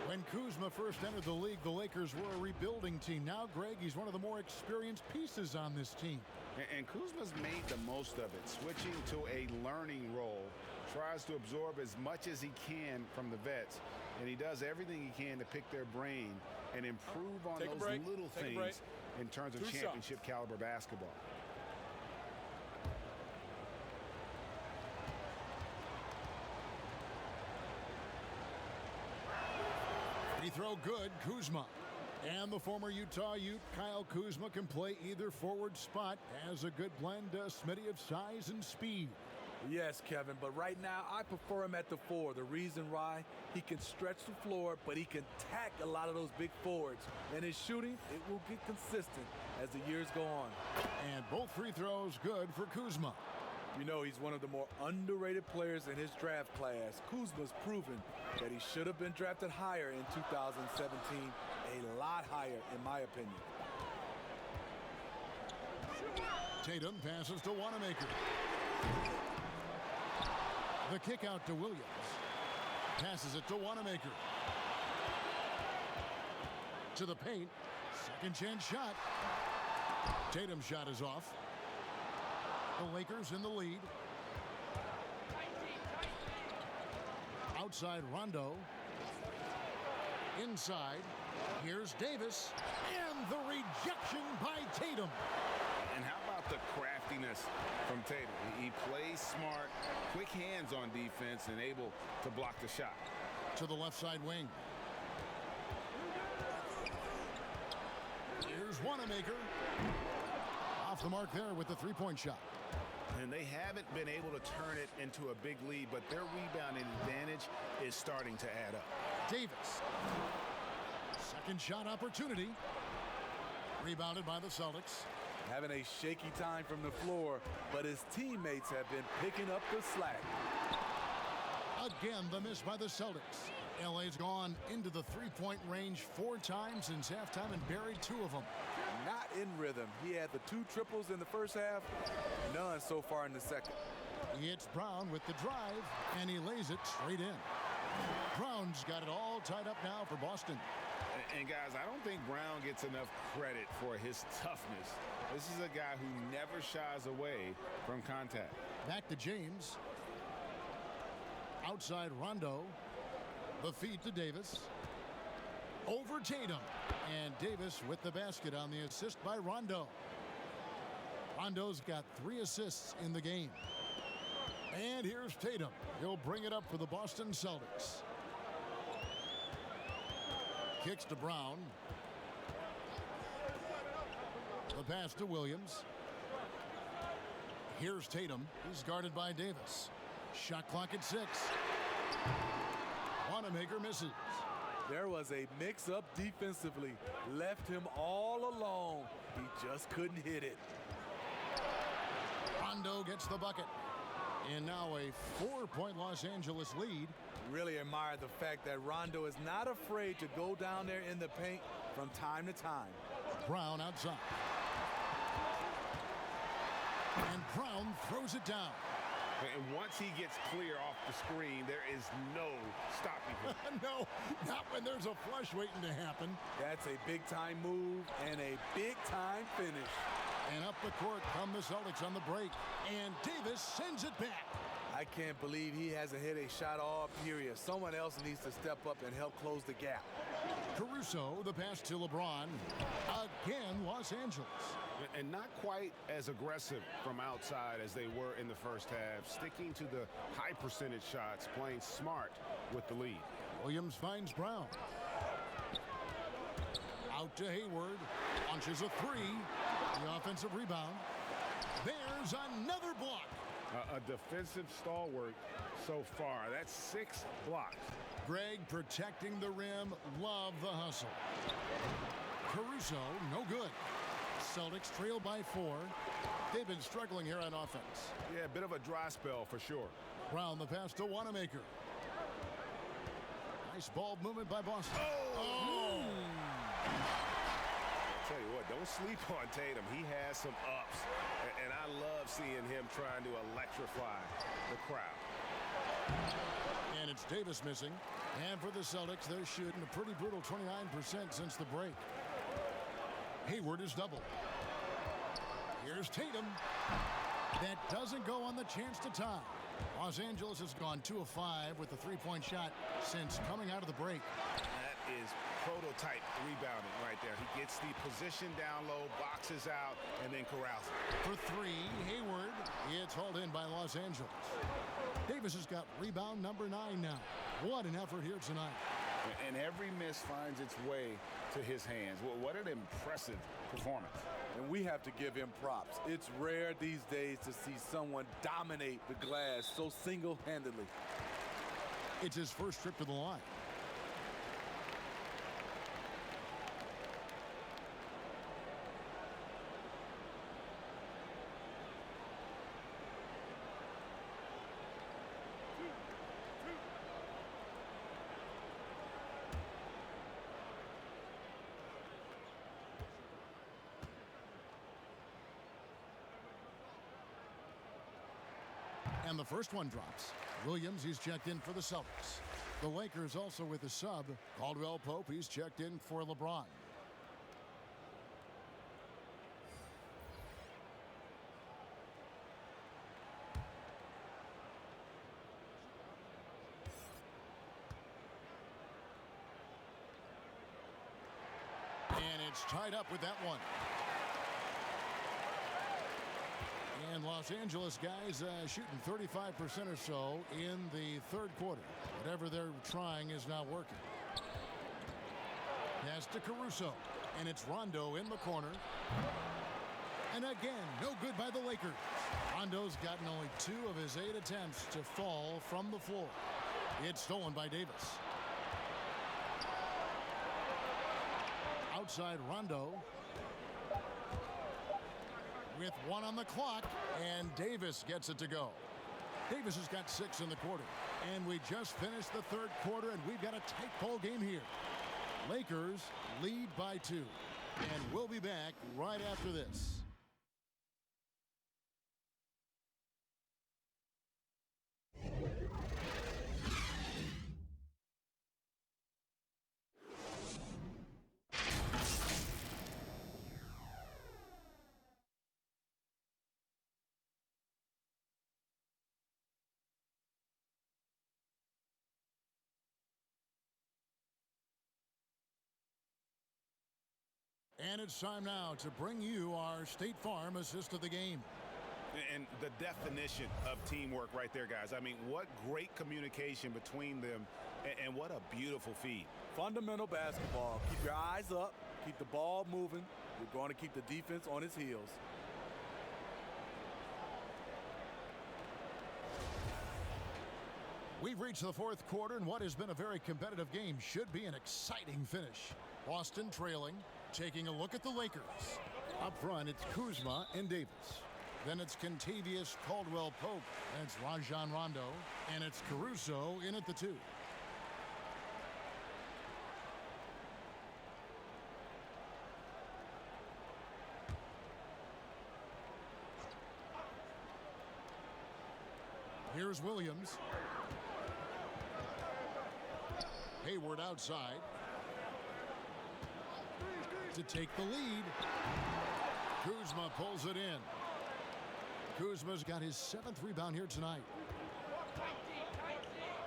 When Kuzma first entered the league, the Lakers were a rebuilding team. Now, Greg, he's one of the more experienced pieces on this team. And Kuzma's made the most of it, switching to a learning role. Tries to absorb as much as he can from the vets, and he does everything he can to pick their brain and improve on those little things in terms of championship caliber basketball. Free throw good, Kuzma. And the former Utah Ute, Kyle Kuzma, can play either forward spot. Has a good blend, Smitty, of size and speed. Yes, Kevin, but right now I prefer him at the 4. The reason why, he can stretch the floor, but he can tack a lot of those big forwards. And his shooting, it will get consistent as the years go on. And both free throws good for Kuzma. You know, he's one of the more underrated players in his draft class. Kuzma's proven that he should have been drafted higher in 2017, a lot higher in my opinion. Tatum passes to Wanamaker. The kick out to Williams. Passes it to Wanamaker. To the paint. Second chance shot. Tatum's shot is off. The Lakers in the lead. Outside Rondo. Inside. Here's Davis. And the rejection by Tatum. And how about the craftiness from Tatum? He plays smart, quick hands on defense, and able to block the shot. To the left side wing. Here's Wanamaker. Off the mark there with the three-point shot. And they haven't been able to turn it into a big lead, but their rebounding advantage is starting to add up. Davis. Second shot opportunity. Rebounded by the Celtics. Having a shaky time from the floor, but his teammates have been picking up the slack. Again, the miss by the Celtics. LA's gone into the three-point range 4 times since halftime and buried 2 of them. Not in rhythm. He had the 2 triples in the first half, none so far in the second. He hits Brown with the drive, and he lays it straight in. Brown's got it all tied up now for Boston. And guys, I don't think Brown gets enough credit for his toughness. This is a guy who never shies away from contact. Back to James. Outside Rondo. The feed to Davis. Over Tatum. And Davis with the basket on the assist by Rondo. Rondo's got 3 assists in the game. And here's Tatum. He'll bring it up for the Boston Celtics. Kicks to Brown. The pass to Williams. Here's Tatum. He's guarded by Davis. Shot clock at 6. Wanamaker misses. There was a mix-up defensively. Left him all alone. He just couldn't hit it. Rondo gets the bucket. And now a 4-point Los Angeles lead. Really admire the fact that Rondo is not afraid to go down there in the paint from time to time. Brown outside. And Brown throws it down. And once he gets clear off the screen, there is no stopping him. No, not when there's a flush waiting to happen. That's a big-time move and a big-time finish. And up the court come the Celtics on the break. And Davis sends it back. I can't believe he hasn't hit a shot all period. Someone else needs to step up and help close the gap. Caruso, the pass to LeBron. Again, Los Angeles. And not quite as aggressive from outside as they were in the first half. Sticking to the high percentage shots, playing smart with the lead. Williams finds Brown. Out to Hayward. Launches a 3. The offensive rebound. There's another block. A defensive stalwart so far. That's 6 blocks. Greg protecting the rim. Love the hustle. Caruso, no good. Celtics trail by 4. They've been struggling here on offense. Yeah, a bit of a dry spell for sure. Brown, the pass to Wanamaker. Nice ball movement by Boston. Oh! I'll tell you what, don't sleep on Tatum. He has some ups. And I love seeing him trying to electrify the crowd. And it's Davis missing. And for the Celtics, they're shooting a pretty brutal 29% since the break. Hayward is doubled. Here's Tatum. That doesn't go on the chance to tie. Los Angeles has gone 2 of 5 with the 3-point shot since coming out of the break. That is prototype rebounding right there. He gets the position down low, boxes out, and then corrals it. For 3, Hayward. It's hauled in by Los Angeles. Davis has got rebound number 9 now. What an effort here tonight. And every miss finds its way to his hands. Well, what an impressive performance. And we have to give him props. It's rare these days to see someone dominate the glass so single-handedly. It's his first trip to the line. And the first one drops. Williams, he's checked in for the Celtics. The Lakers also with a sub. Caldwell Pope, he's checked in for LeBron. And it's tied up with that one. And Los Angeles guys shooting 35% or so in the third quarter. Whatever they're trying is not working. Pass to Caruso. And it's Rondo in the corner. And again, no good by the Lakers. Rondo's gotten only 2 of his 8 attempts to fall from the floor. It's stolen by Davis. Outside Rondo. With 1 on the clock, and Davis gets it to go. Davis has got 6 in the quarter. And we just finished the third quarter, and we've got a tight ball game here. Lakers lead by 2. And we'll be back right after this. And it's time now to bring you our State Farm assist of the game. And the definition of teamwork right there, guys. I mean, what great communication between them, and what a beautiful feed. Fundamental basketball. Keep your eyes up. Keep the ball moving. You're going to keep the defense on its heels. We've reached the fourth quarter, and what has been a very competitive game should be an exciting finish. Boston trailing, taking a look at the Lakers. Up front, it's Kuzma and Davis. Then it's Kentavious Caldwell-Pope. And it's Rajon Rondo. And it's Caruso in at the 2. Here's Williams. Hayward outside to take the lead. Kuzma pulls it in. Kuzma's got his 7th rebound here tonight.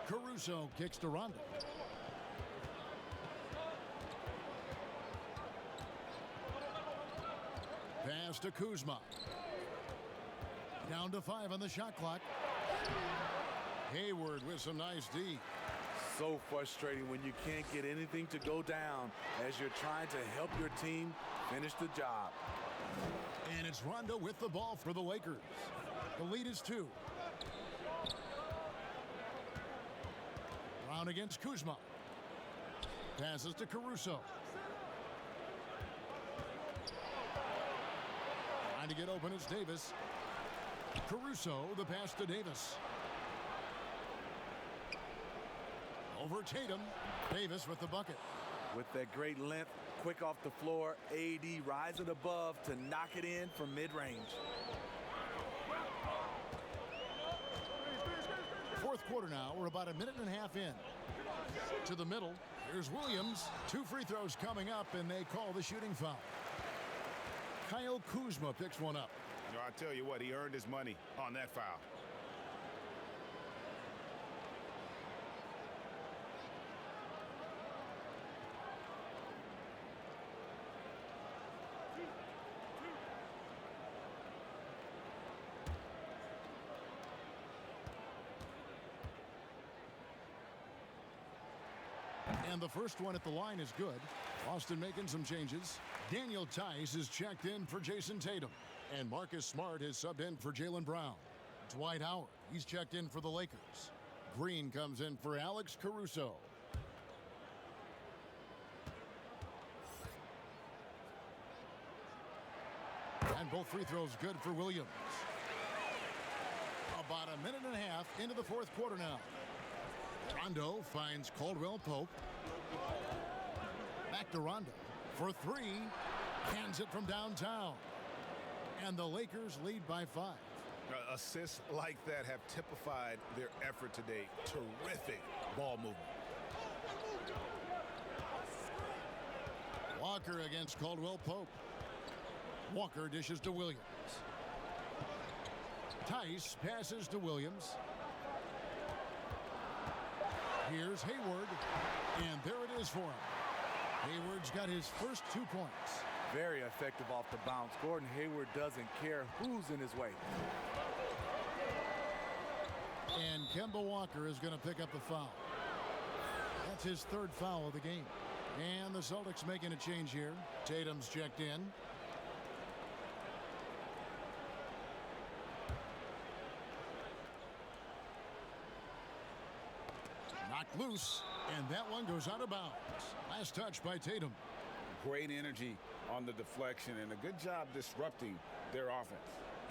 Caruso kicks to Rondo. Pass to Kuzma. Down to 5 on the shot clock. Hayward with some nice D. So frustrating when you can't get anything to go down as you're trying to help your team finish the job. And it's Rondo with the ball for the Lakers. The lead is 2. Brown against Kuzma. Passes to Caruso. Trying to get open is Davis. Caruso, the pass to Davis. Over Tatum. Davis with the bucket. With that great length, quick off the floor, AD rising above to knock it in from mid-range. Fourth quarter now. We're about a minute and a half in. To the middle. Here's Williams. 2 free throws coming up, and they call the shooting foul. Kyle Kuzma picks one up. You know, I tell you what, he earned his money on that foul. And the first one at the line is good. Boston making some changes. Daniel Tice is checked in for Jason Tatum. And Marcus Smart is subbed in for Jaylen Brown. Dwight Howard, he's checked in for the Lakers. Green comes in for Alex Caruso. And both free throws good for Williams. About a minute and a half into the fourth quarter now. Rondo finds Caldwell-Pope. Back to Rondo for 3. Cans it from downtown. And the Lakers lead by 5. Assists like that have typified their effort today. Terrific ball movement. Walker against Caldwell Pope. Walker dishes to Williams. Tice passes to Williams. Here's Hayward, and there it is for him. Hayward's got his first 2 points. Very effective off the bounce. Gordon Hayward doesn't care who's in his way. And Kemba Walker is going to pick up the foul. That's his 3rd foul of the game. And the Celtics making a change here. Tatum's checked in. Knocked loose, and that one goes out of bounds. Last touch by Tatum. Great energy on the deflection and a good job disrupting their offense.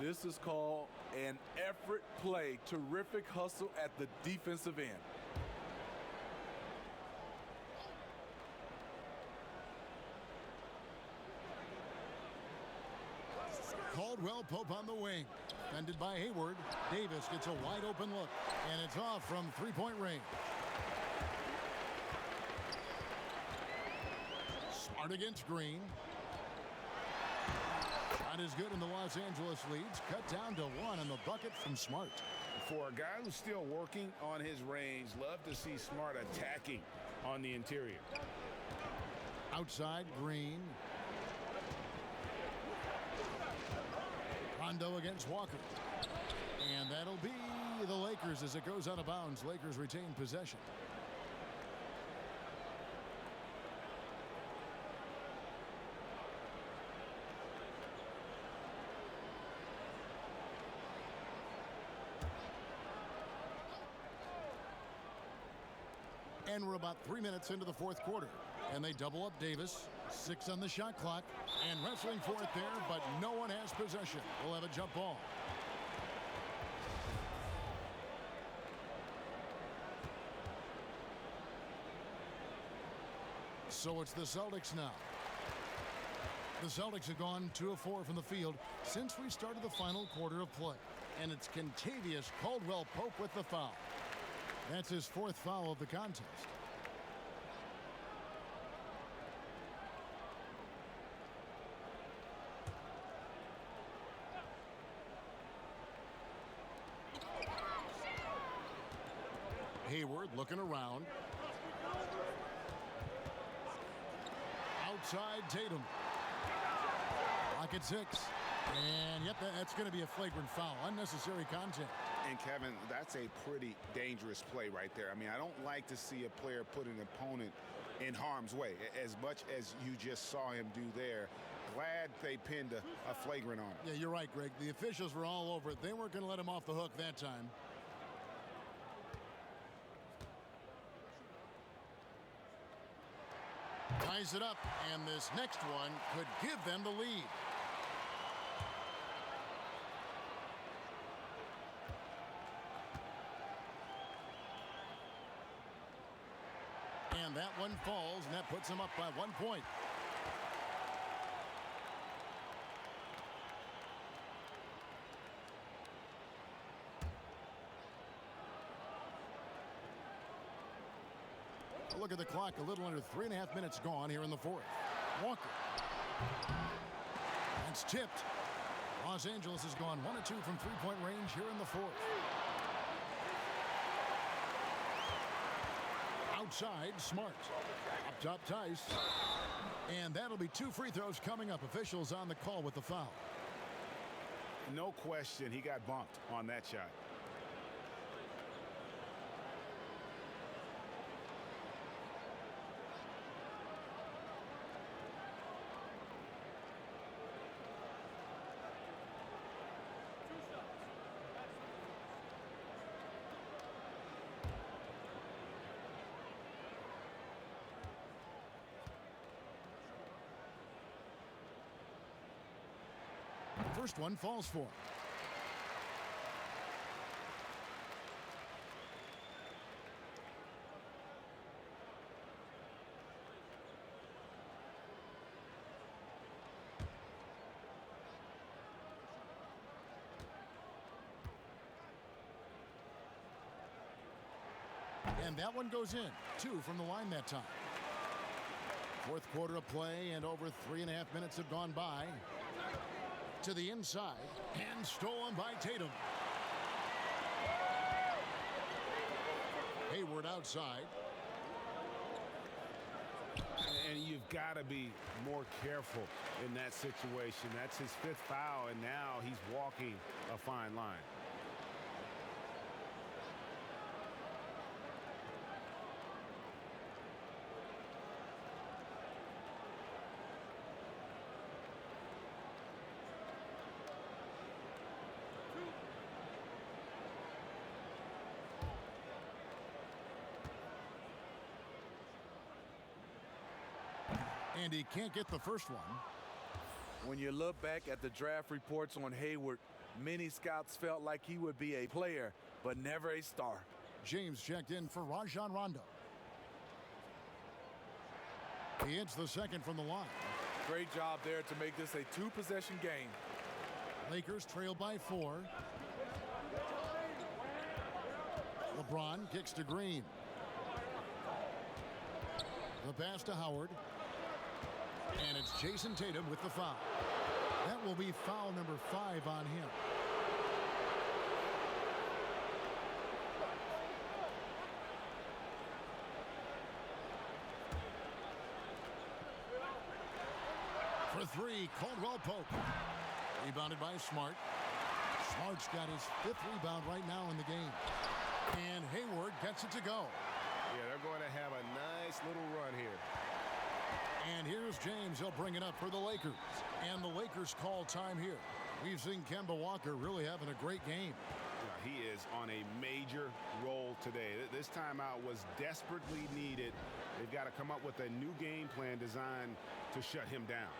This is called an effort play. Terrific hustle at the defensive end. Caldwell Pope on the wing. Defended by Hayward. Davis gets a wide open look, and it's off from 3-point range. Smart against Green. Not as good in the Los Angeles leads. Cut down to 1 on the bucket from Smart. For a guy who's still working on his range, love to see Smart attacking on the interior. Outside, Green. Rondo against Walker. And that'll be the Lakers as it goes out of bounds. Lakers retain possession. And we're about 3 minutes into the 4th quarter. And they double up Davis. 6 on the shot clock. And wrestling for it there, but no one has possession. We'll have a jump ball. So it's the Celtics now. The Celtics have gone 2 of 4 from the field since we started the final quarter of play. And it's Kentavious Caldwell Pope with the foul. That's his 4th foul of the contest. Hayward looking around. Outside Tatum. Lock at 6. And yep, that's going to be a flagrant foul. Unnecessary contact. And Kevin, that's a pretty dangerous play right there. I mean, I don't like to see a player put an opponent in harm's way as much as you just saw him do there. Glad they pinned a flagrant on him. Yeah, you're right, Greg. The officials were all over it. They weren't going to let him off the hook that time. Ties it up, and this next one could give them the lead. And that one falls, and that puts them up by 1 point. Look at the clock, a little under 3.5 minutes gone here in the 4th. Walker. That's tipped. Los Angeles has gone 1 of 2 from 3-point range here in the 4th. Outside, Smart. Up top, Tice. And that'll be 2 free throws coming up. Officials on the call with the foul. No question, he got bumped on that shot. First one falls for him. And that one goes in. 2 from the line that time. Fourth quarter of play, and over 3.5 minutes have gone by. To the inside, and stolen by Tatum. Hayward outside. And you've got to be more careful in that situation. That's his 5th foul, and now he's walking a fine line. And he can't get the first one. When you look back at the draft reports on Hayward, many scouts felt like he would be a player, but never a star. James checked in for Rajon Rondo. He hits the second from the line. Great job there to make this a 2-possession game. Lakers trail by 4. LeBron kicks to Green. The pass to Howard. And it's Jason Tatum with the foul. That will be foul number 5 on him. For 3, Caldwell Pope. Rebounded by Smart. Smart's got his 5th rebound right now in the game. And Hayward gets it to go. Yeah, they're going to have a nice little run here. And here's James. He'll bring it up for the Lakers. And the Lakers call time here. We've seen Kemba Walker really having a great game. Yeah, he is on a major role today. This timeout was desperately needed. They've got to come up with a new game plan designed to shut him down.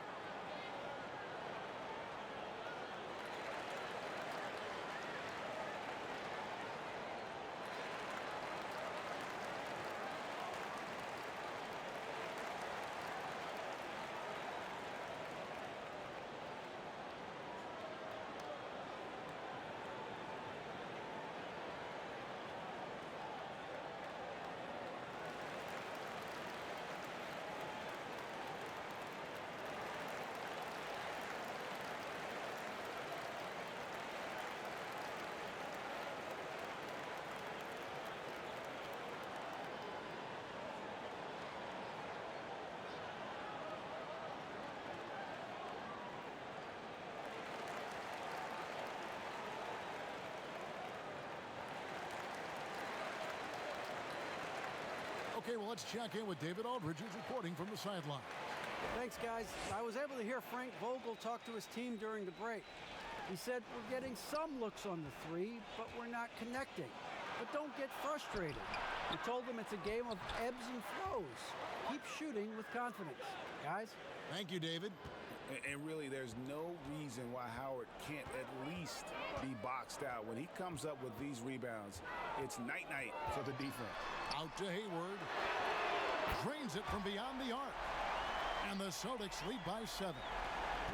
Okay, well, let's check in with David Aldridge, who's reporting from the sideline. Thanks, guys. I was able to hear Frank Vogel talk to his team during the break. He said, we're getting some looks on the 3, but we're not connecting. But don't get frustrated. He told them it's a game of ebbs and flows. Keep shooting with confidence. Guys? Thank you, David. And really, there's no reason why Howard can't at least be boxed out. When he comes up with these rebounds, it's night-night for the defense. Out to Hayward. Drains it from beyond the arc. And the Celtics lead by 7.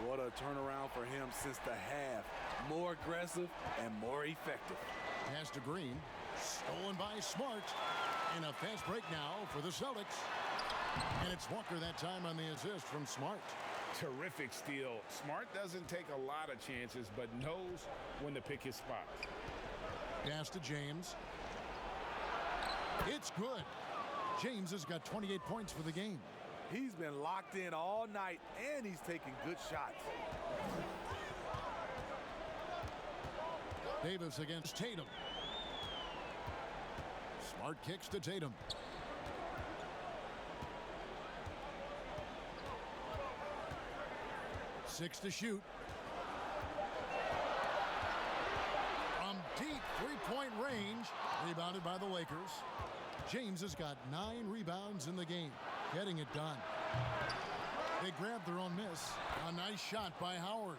What a turnaround for him since the half. More aggressive and more effective. Pass to Green. Stolen by Smart. And a fast break now for the Celtics. And it's Walker that time on the assist from Smart. Terrific steal. Smart doesn't take a lot of chances, but knows when to pick his spot. Pass to James. It's good. James has got 28 points for the game. He's been locked in all night, and he's taking good shots. Davis against Tatum. Smart kicks to Tatum. Six to shoot. From deep three-point range. Rebounded by the Lakers. James has got 9 rebounds in the game. Getting it done. They grabbed their own miss. A nice shot by Howard.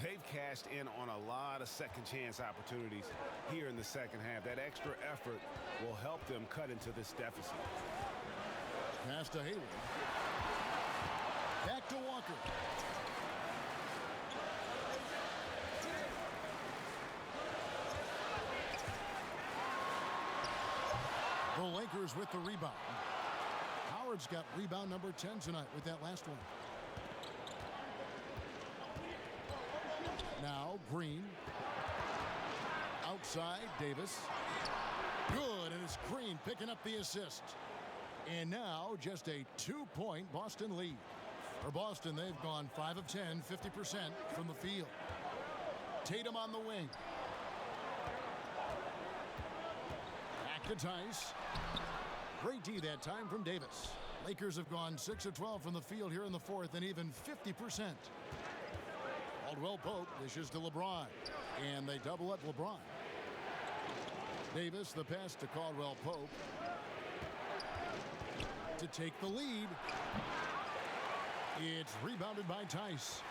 They've cashed in on a lot of second chance opportunities here in the second half. That extra effort will help them cut into this deficit. Pass to Hayward. Back to Walker. The Lakers with the rebound. Howard's got rebound number 10 tonight with that last one. Now Green. Outside, Davis. Good, and it's Green picking up the assist. And now just a 2-point Boston lead. For Boston, they've gone 5 of 10, 50% from the field. Tatum on the wing. Back to Tice. Great D that time from Davis. Lakers have gone 6 of 12 from the field here in the fourth and even 50%. Caldwell Pope dishes to LeBron. And they double up LeBron. Davis, the pass to Caldwell Pope to take the lead. It's rebounded by Tice.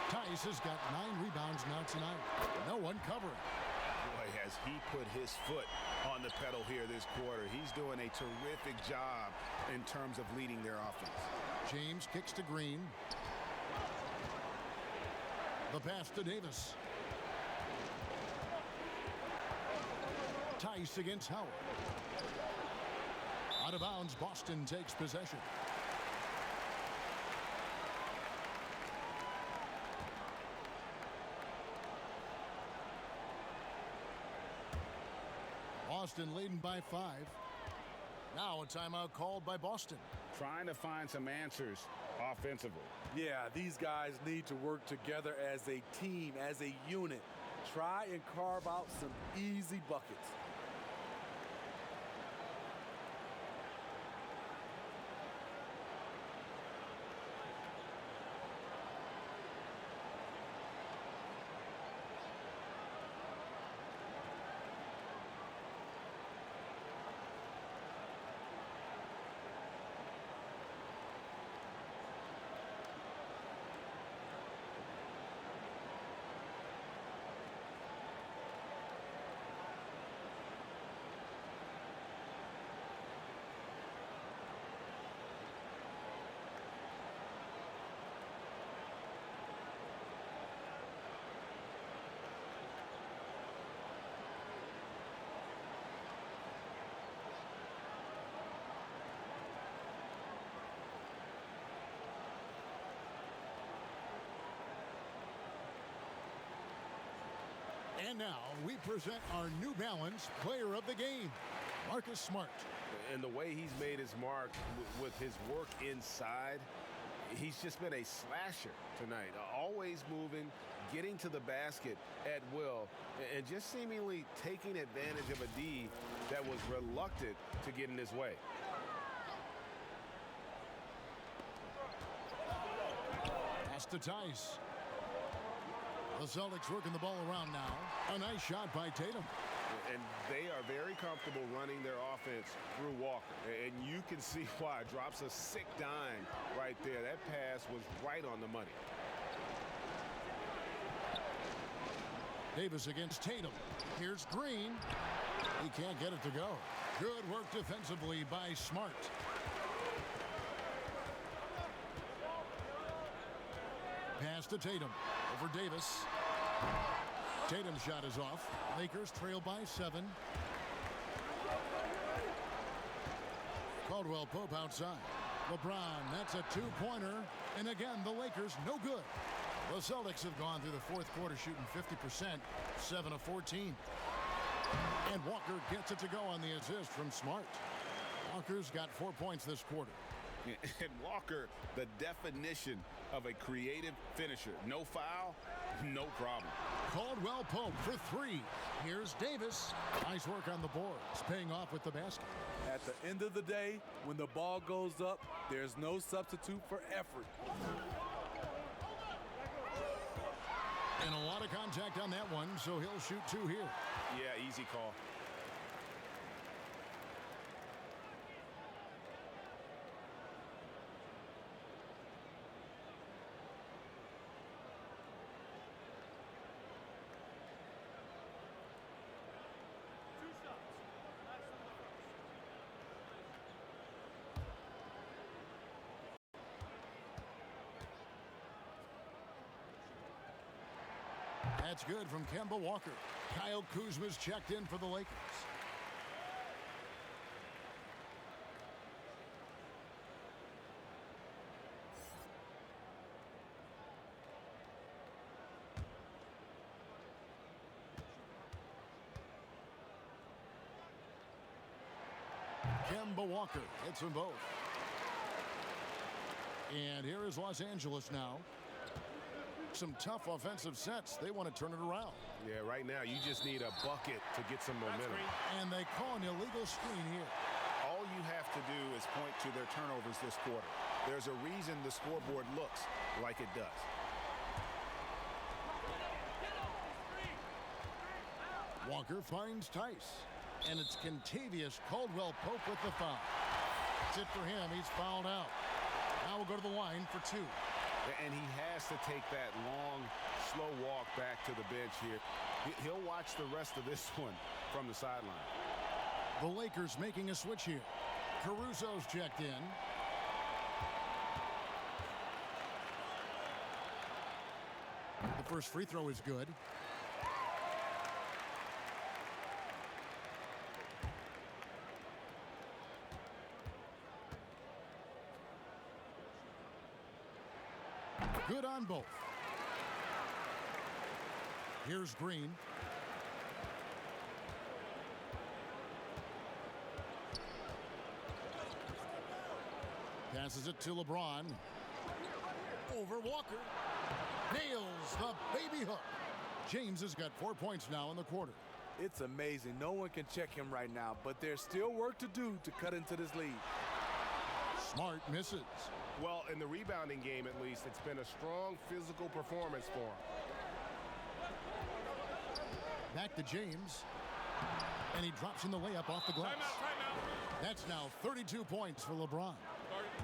Tice has got 9 rebounds now tonight. No one covering. Boy, has he put his foot on the pedal here this quarter. He's doing a terrific job in terms of leading their offense. James kicks to Green. The pass to Davis. Tice against Howard. Out of bounds, Boston takes possession. Boston leading by 5. Now a timeout called by Boston. Trying to find some answers offensively. Yeah, these guys need to work together as a team, as a unit. Try and carve out some easy buckets. And now we present our New Balance Player of the Game, Marcus Smart. And the way he's made his mark with his work inside, he's just been a slasher tonight. Always moving, getting to the basket at will, and just seemingly taking advantage of a D that was reluctant to get in his way. Pass to Tice. The Celtics working the ball around now. A nice shot by Tatum. And they are very comfortable running their offense through Walker. And you can see why. Drops a sick dime right there. That pass was right on the money. Davis against Tatum. Here's Green. He can't get it to go. Good work defensively by Smart. Pass to Tatum. Over Davis. Tatum's shot is off. Lakers trail by 7. Caldwell Pope outside. LeBron, that's a 2-pointer. And again, the Lakers no good. The Celtics have gone through the fourth quarter shooting 50%, 7 of 14. And Walker gets it to go on the assist from Smart. Walker's got 4 points this quarter. And Walker, the definition of a creative finisher. No foul, no problem. Caldwell Pope for 3. Here's Davis. Nice work on the boards, paying off with the basket. At the end of the day, when the ball goes up, there's no substitute for effort. And a lot of contact on that one, so he'll shoot 2 here. Yeah, easy call. That's good from Kemba Walker. Kyle Kuzma's checked in for the Lakers. Kemba Walker hits them both. And here is Los Angeles now. Some tough offensive sets. They want to turn it around. Yeah, right now you just need a bucket to get some momentum. And they call an illegal screen here. All you have to do is point to their turnovers this quarter. There's a reason the scoreboard looks like it does. Walker finds Tice. And it's Kentavious Caldwell-Pope with the foul. That's it for him. He's fouled out. Now we'll go to the line for 2. And he has to take that long, slow walk back to the bench here. He'll watch the rest of this one from the sideline. The Lakers making a switch here. Caruso's checked in. The first free throw is good. Good on both. Here's Green. Passes it to LeBron. Over Walker. Nails the baby hook. James has got 4 points now in the quarter. It's amazing. No one can check him right now, but there's still work to do to cut into this lead. Smart misses. Well, in the rebounding game, at least, it's been a strong physical performance for him. Back to James. And he drops in the layup off the glass. Timeout. That's now 32 points for LeBron.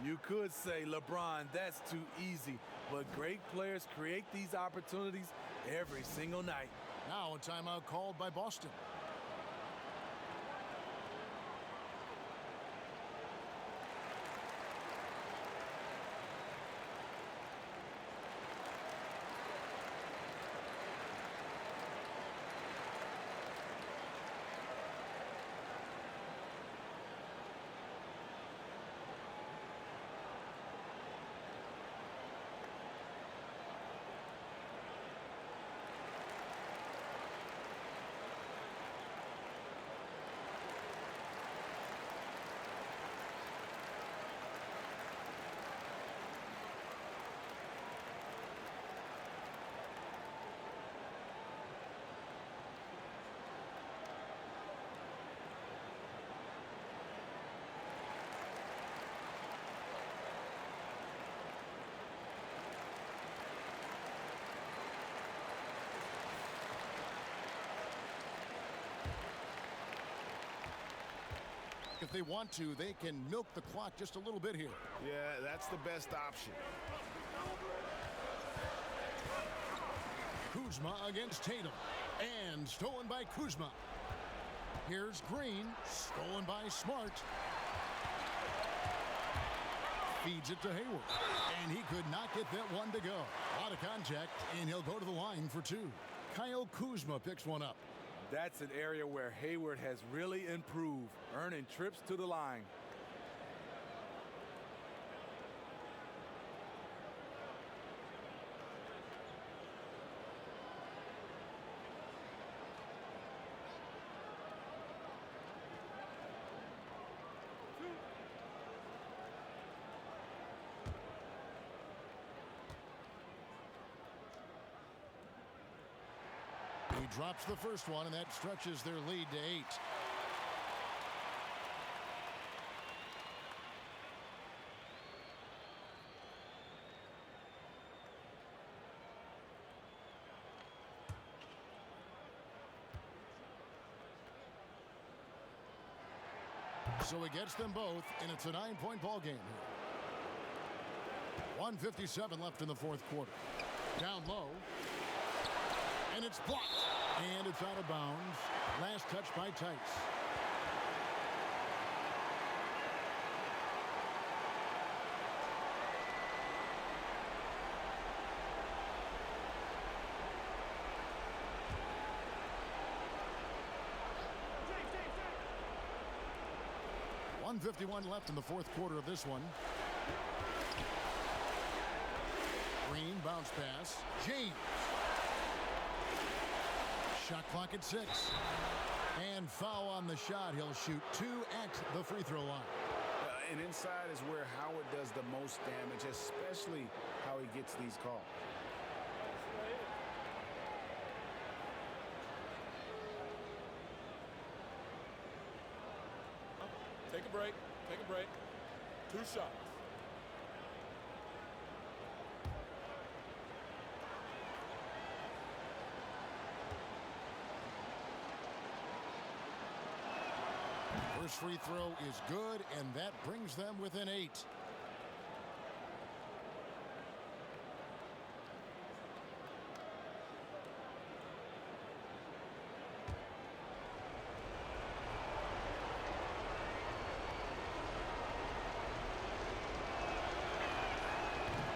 You could say, LeBron, that's too easy. But great players create these opportunities every single night. Now a timeout called by Boston. If they want to, they can milk the clock just a little bit here. Yeah, that's the best option. Kuzma against Tatum. And stolen by Kuzma. Here's Green. Stolen by Smart. Feeds it to Hayward. And he could not get that one to go. A lot of contact, and he'll go to the line for 2. Kyle Kuzma picks one up. That's an area where Hayward has really improved, earning trips to the line. He drops the first one, and that stretches their lead to 8. So he gets them both, and it's a 9-point ball game here. 1:57 left in the fourth quarter. Down low. And it's blocked. And it's out of bounds. Last touch by Tice. .151 left in the fourth quarter of this one. Green bounce pass. James. Shot clock at 6. And foul on the shot. He'll shoot 2 at the free throw line. And inside is where Howard does the most damage, especially how he gets these calls. Take a break. Take a break. 2 shots. First free throw is good, and that brings them within 8.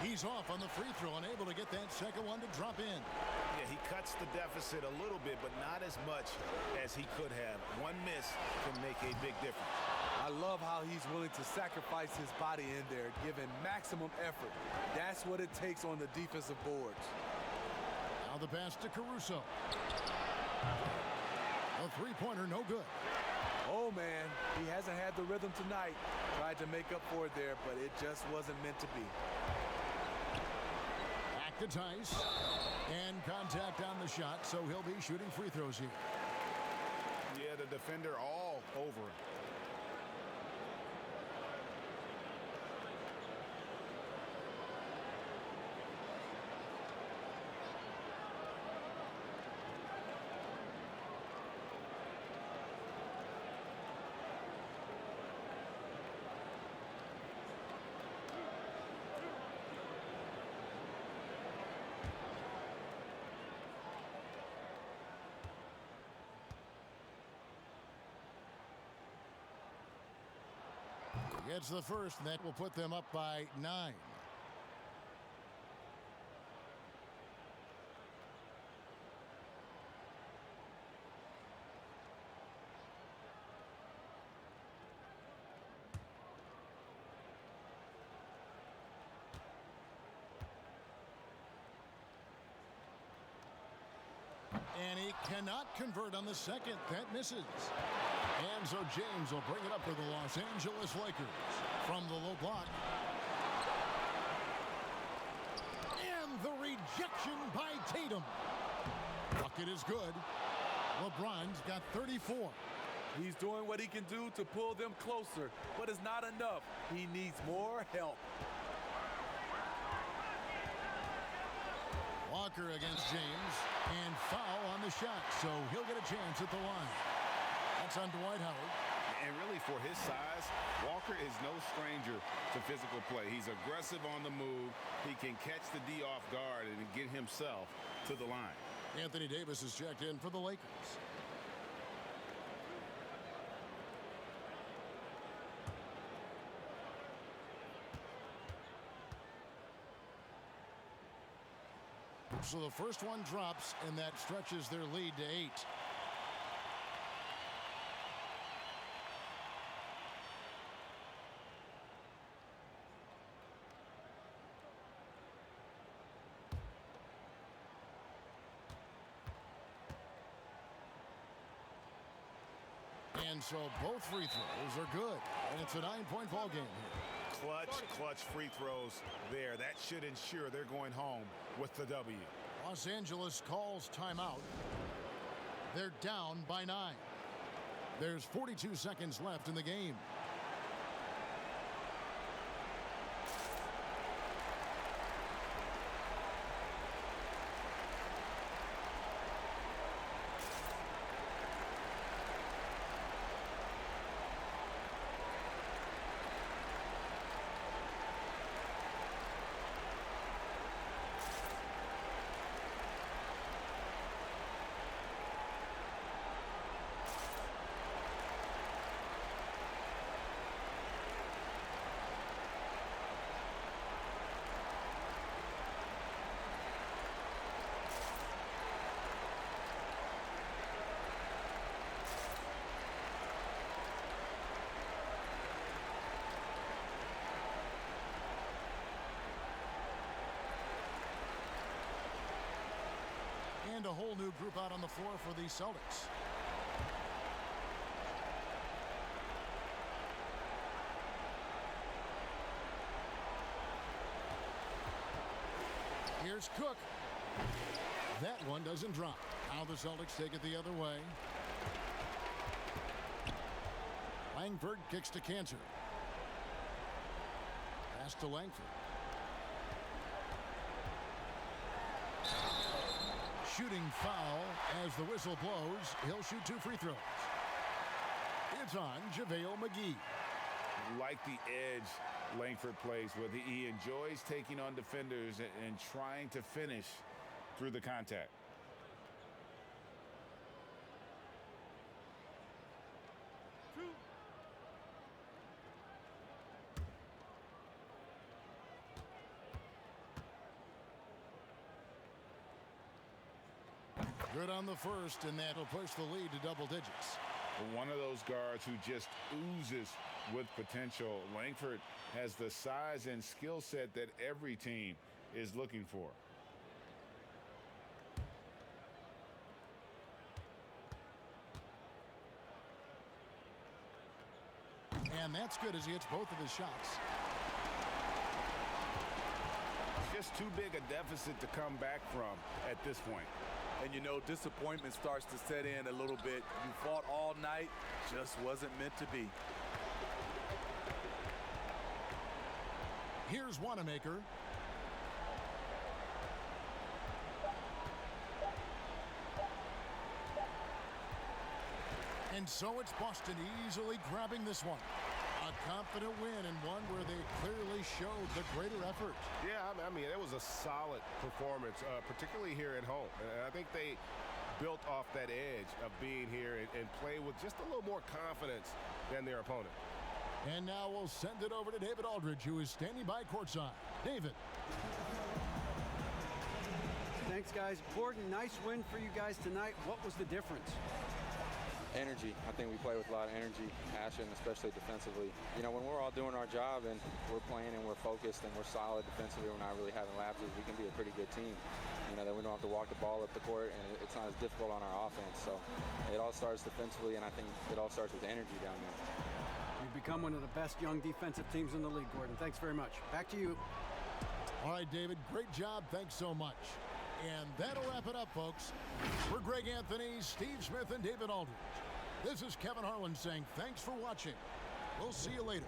He's off on the free throw, unable to get that second one to drop in. Yeah, he cuts the deficit a little bit, but not as much as he could have. One miss can make a big difference. I love how he's willing to sacrifice his body in there, giving maximum effort. That's what it takes on the defensive boards. Now the pass to Caruso. A three-pointer, no good. Oh, man, he hasn't had the rhythm tonight. Tried to make up for it there, but it just wasn't meant to be. Back to Tice. And contact on the shot, so he'll be shooting free throws here. Yeah, the defender all over him. Gets the first, and that will put them up by 9. And he cannot convert on the second. That misses. And so James will bring it up for the Los Angeles Lakers from the low block. And the rejection by Tatum. Bucket is good. LeBron's got 34. He's doing what he can do to pull them closer, but it's not enough. He needs more help. Walker against James, and foul on the shot, so he'll get a chance at the line. That's on Dwight Howard. And really, for his size, Walker is no stranger to physical play. He's aggressive on the move. He can catch the D off guard and get himself to the line. Anthony Davis is checked in for the Lakers. So the first one drops, and that stretches their lead to 8. And so both free throws are good, and it's a 9-point ball game here. Clutch free throws there. That should ensure they're going home with the W. Los Angeles calls timeout. They're down by 9. There's 42 seconds left in the game. And a whole new group out on the floor for the Celtics. Here's Cook. That one doesn't drop. Now the Celtics take it the other way. Langford kicks to Cancer. Pass to Langford. Shooting foul as the whistle blows. He'll shoot 2 free throws. It's on JaVale McGee. Like the edge Langford plays with. He enjoys taking on defenders and trying to finish through the contact. Good on the first, and that'll push the lead to double digits. One of those guards who just oozes with potential. Langford has the size and skill set that every team is looking for. And that's good as he hits both of his shots. Just too big a deficit to come back from at this point. And you know, disappointment starts to set in a little bit. You fought all night, just wasn't meant to be. Here's Wanamaker. And so it's Boston easily grabbing this one. A confident win, and one where they clearly showed the greater effort. Yeah, I mean, it was a solid performance, particularly here at home. And I think they built off that edge of being here and play with just a little more confidence than their opponent. And now we'll send it over to David Aldridge, who is standing by courtside. David. Thanks, guys. Gordon, nice win for you guys tonight. What was the difference? Energy. I think we play with a lot of energy, passion, especially defensively. You know, when we're all doing our job and we're playing and we're focused and we're solid defensively, we're not really having lapses, we can be a pretty good team. You know, that we don't have to walk the ball up the court, and it's not as difficult on our offense. So it all starts defensively, and I think it all starts with energy down there. You've become one of the best young defensive teams in the league, Gordon. Thanks very much. Back to you. All right, David, great job. Thanks so much. And that'll wrap it up, folks. For Greg Anthony, Steve Smith, and David Aldridge, this is Kevin Harlan saying thanks for watching. We'll see you later.